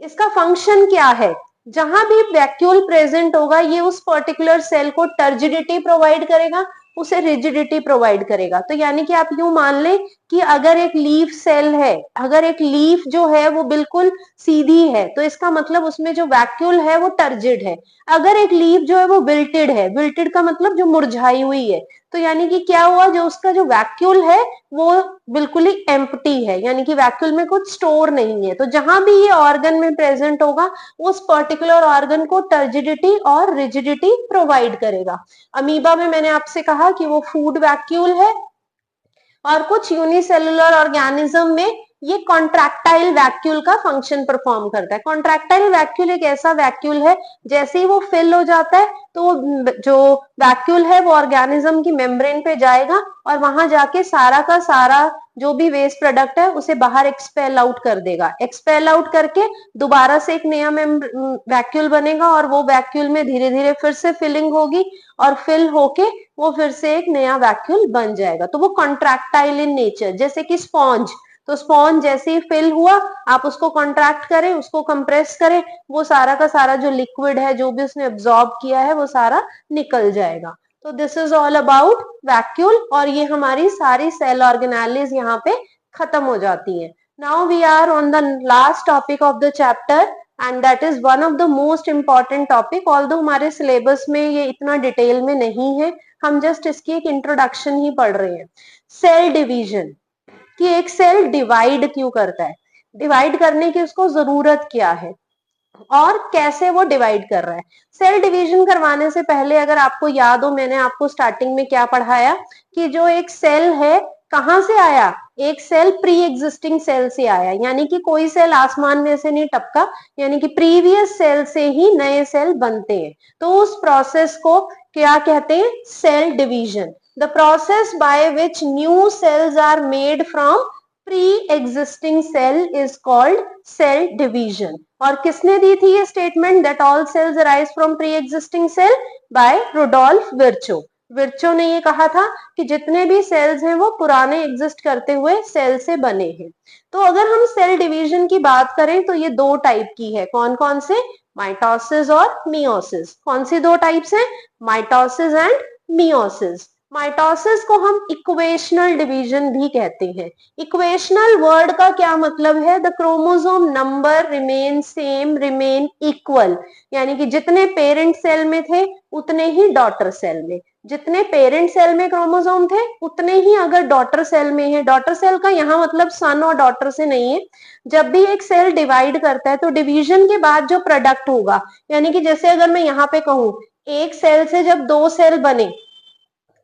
इसका फंक्शन क्या है? जहां भी वैक्यूल प्रेजेंट होगा ये उस पर्टिकुलर सेल को टर्जिडिटी प्रोवाइड करेगा, उसे रिजिडिटी प्रोवाइड करेगा। तो यानी कि आप यूं मान लें कि अगर एक लीफ सेल है, अगर एक लीफ जो है वो बिल्कुल सीधी है तो इसका मतलब उसमें जो वैक्यूल है वो टर्जिड है। अगर एक लीफ जो है वो विल्टेड है, विल्टेड का मतलब जो मुरझाई हुई है, तो यानी कि क्या हुआ? जो उसका जो वैक्यूल है वो बिल्कुल ही एम्प्टी है, यानी कि वैक्यूल में कुछ स्टोर नहीं है। तो जहां भी ये ऑर्गन में प्रेजेंट होगा उस पर्टिकुलर ऑर्गन को टर्जिडिटी और रिजिडिटी प्रोवाइड करेगा। अमीबा में मैंने आपसे कहा कि वो फूड वैक्यूल है, और कुछ यूनिसेलुलर ऑर्गेनिज्म में ये कॉन्ट्रैक्टाइल वैक्यूल का फंक्शन परफॉर्म करता है। कॉन्ट्रैक्टाइल वैक्यूल एक ऐसा वैक्यूल है जैसे ही वो फिल हो जाता है तो जो वैक्यूल है वो ऑर्गेनिज्म की मेम्ब्रेन पे जाएगा और वहां जाके सारा का सारा जो भी वेस्ट प्रोडक्ट है उसे बाहर एक्सपेल आउट कर देगा। एक्सपेल आउट करके दोबारा से एक नया वैक्यूल बनेगा और वो वैक्यूल में धीरे धीरे फिर से फिलिंग होगी और फिल होके वो फिर से एक नया वैक्यूल बन जाएगा। तो वो कॉन्ट्रैक्टाइल इन नेचर, जैसे कि स्पॉन्ज। तो स्पॉन्ज जैसे ही फिल हुआ आप उसको कॉन्ट्रैक्ट करें, उसको कंप्रेस करें, वो सारा का सारा जो लिक्विड है जो भी उसने एब्जॉर्ब किया है वो सारा निकल जाएगा। तो this is all about vacuole, और ये हमारी सारी सेल ऑर्गेनेलिज यहाँ पे खत्म हो जाती है। Now we are on the last topic of the chapter and that is one of the most important topic. Although हमारे सिलेबस में ये इतना डिटेल में नहीं है, हम जस्ट इसकी एक इंट्रोडक्शन ही पढ़ रहे हैं। सेल डिवीजन, कि एक सेल डिवाइड क्यों करता है, डिवाइड करने की उसको जरूरत क्या है और कैसे वो डिवाइड कर रहा है। सेल डिवीजन करवाने से पहले अगर आपको याद हो, मैंने आपको स्टार्टिंग में क्या पढ़ाया कि जो एक सेल है कहां से आया? एक सेल प्री एग्जिस्टिंग सेल से आया, यानी कि कोई सेल आसमान में से नहीं टपका, यानी कि प्रीवियस सेल से ही नए सेल बनते हैं। तो उस प्रोसेस को क्या कहते हैं? Cell division. The process by which new cells are made from pre-existing cell is called cell division। और किसने दी थी ये statement? That all cells arise from pre-existing cell by Rudolf Virchow. Virchow ने ये कहा था कि जितने भी सेल्स हैं वो पुराने एग्जिस्ट करते हुए सेल से बने हैं। तो अगर हम सेल डिवीजन की बात करें तो ये दो टाइप की है। कौन कौन से? माइटोसिस और मियोसिस। कौन सी दो टाइप्स हैं? Mitosis and meiosis. माइटोसिस को हम इक्वेशनल डिवीजन भी कहते हैं। इक्वेशनल वर्ड का क्या मतलब है? The chromosome number remain same, remain equal, यानी कि जितने पेरेंट सेल में थे उतने ही डॉटर सेल में, जितने पेरेंट सेल में क्रोमोसोम थे उतने ही अगर डॉटर सेल में है। डॉटर सेल का यहाँ मतलब सन और डॉटर से नहीं है। जब भी एक सेल डिवाइड करता है तो डिवीजन के बाद जो प्रोडक्ट होगा, यानी कि जैसे अगर मैं यहाँ पे कहूं एक सेल से जब दो सेल बने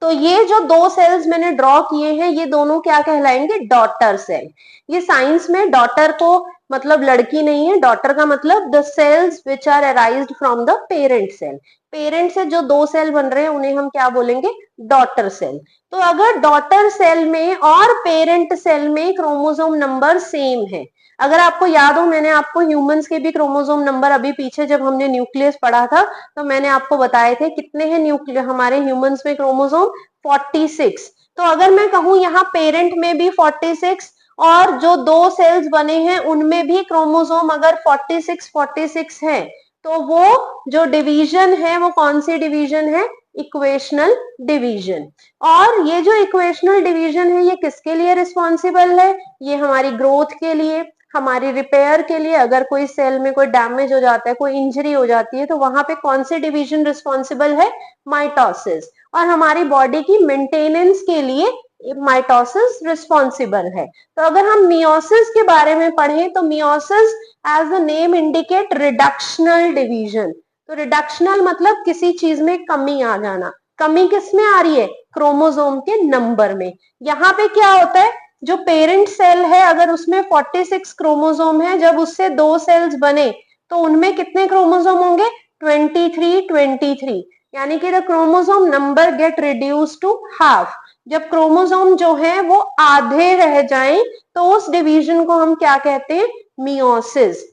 तो ये जो दो सेल्स मैंने ड्रॉ किए हैं ये दोनों क्या कहलाएंगे? Daughter cell. ये साइंस में डॉटर को मतलब लड़की नहीं है, डॉटर का मतलब the cells which are arised from the parent cell. Parent से जो दो सेल बन रहे हैं उन्हें हम क्या बोलेंगे? Daughter cell. तो अगर डॉटर सेल में और पेरेंट सेल में क्रोमोसोम नंबर सेम है, अगर आपको याद हो मैंने आपको ह्यूमंस के भी क्रोमोसोम नंबर अभी पीछे जब हमने न्यूक्लियस पढ़ा था तो मैंने आपको बताए थे कितने हैं न्यूक्लियस हमारे ह्यूमंस में क्रोमोसोम? 46। तो अगर मैं कहूं यहाँ पेरेंट में भी 46 और जो 2 सेल्स बने हैं उनमें भी क्रोमोसोम अगर 46 है, तो वो जो डिवीजन है वो कौन सी डिवीजन है? Equational division. और ये जो इक्वेशनल डिवीजन है ये किसके लिए रिस्पॉन्सिबल है? ये हमारी ग्रोथ के लिए, हमारी रिपेयर के लिए। अगर कोई सेल में कोई डैमेज हो जाता है, कोई इंजरी हो जाती है, तो वहां पे कौन सी डिवीजन रिस्पॉन्सिबल है? माइटोसिस। और हमारी बॉडी की मेंटेनेंस के लिए माइटोसिस रिस्पॉन्सिबल है। तो अगर हम मियोसिस के बारे में पढ़ें तो meiosis as the name indicate reductional division. तो रिडक्शनल मतलब किसी चीज में कमी आ जाना। कमी किस में आ रही है? क्रोमोसोम के नंबर में। यहाँ पे क्या होता है, जो पेरेंट सेल है अगर उसमें 46 क्रोमोसोम है, जब उससे 2 सेल्स बने तो उनमें कितने क्रोमोसोम होंगे? 23। यानी कि the chromosome number get reduce to half. जब क्रोमोसोम जो है वो आधे रह जाएं तो उस डिवीजन को हम क्या कहते हैं? मियोसिस।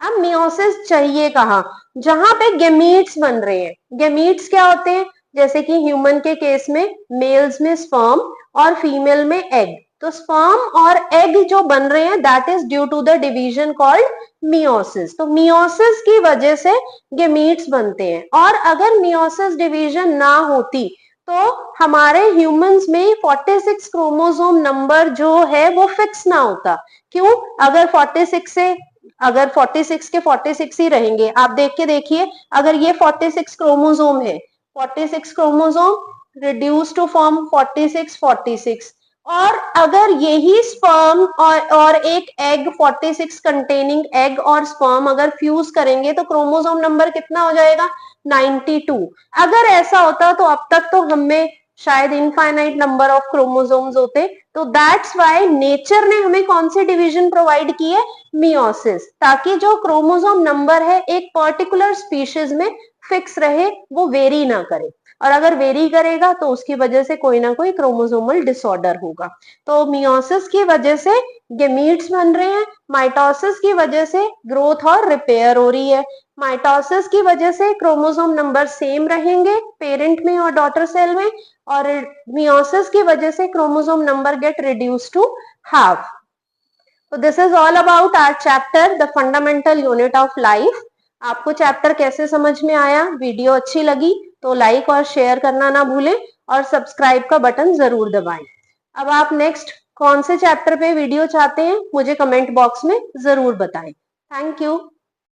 अब मियोसिस चाहिए कहाँ? जहां पे गेमीट्स बन रहे हैं। गेमीट्स क्या होते हैं? जैसे कि ह्यूमन के केस में मेल्स में स्पर्म और फीमेल में एग। तो स्पर्म और एग जो बन रहे हैं that is due to the division called meiosis. तो मियोसिस की वजह से गेमीट्स बनते हैं। और अगर मियोसिस डिवीजन ना होती तो हमारे ह्यूमंस में 46 क्रोमोसोम नंबर जो है वो फिक्स ना होता। क्यों? अगर 46 के 46 ही रहेंगे। आप देख के देखिए, अगर ये 46 क्रोमोसोम है, 46 क्रोमोसोम रिड्यूस टू फॉर्म 46 और अगर यही स्पर्म और एक एग 46 कंटेनिंग एग और स्पर्म अगर फ्यूज करेंगे तो क्रोमोसोम नंबर कितना हो जाएगा? 92। अगर ऐसा होता तो अब तक तो हमें शायद इनफाइनाइट नंबर ऑफ क्रोमोसोम्स होते। तो दैट्स व्हाई नेचर ने हमें कौन सी डिवीजन प्रोवाइड की है? मियोसिस। ताकि जो क्रोमोसोम नंबर है एक पर्टिकुलर स्पीशीज में फिक्स रहे, वो वेरी ना करे। और अगर वेरी करेगा तो उसकी वजह से कोई ना कोई क्रोमोसोमल डिसऑर्डर होगा। तो मियोसिस की वजह से गेमीट्स बन रहे हैं, माइटोसिस की वजह से ग्रोथ और रिपेयर हो रही है। माइटोसिस की वजह से क्रोमोसोम नंबर सेम रहेंगे पेरेंट में और डॉटर सेल में, और मियोसिस की वजह से chromosome number get reduce to half. तो this is all about our chapter the fundamental unit of life. आपको चैप्टर कैसे समझ में आया? वीडियो अच्छी लगी तो लाइक और शेयर करना ना भूलें और सब्सक्राइब का बटन जरूर दबाएं। अब आप नेक्स्ट कौन से चैप्टर पे वीडियो चाहते हैं मुझे कमेंट बॉक्स में जरूर बताएं। Thank you.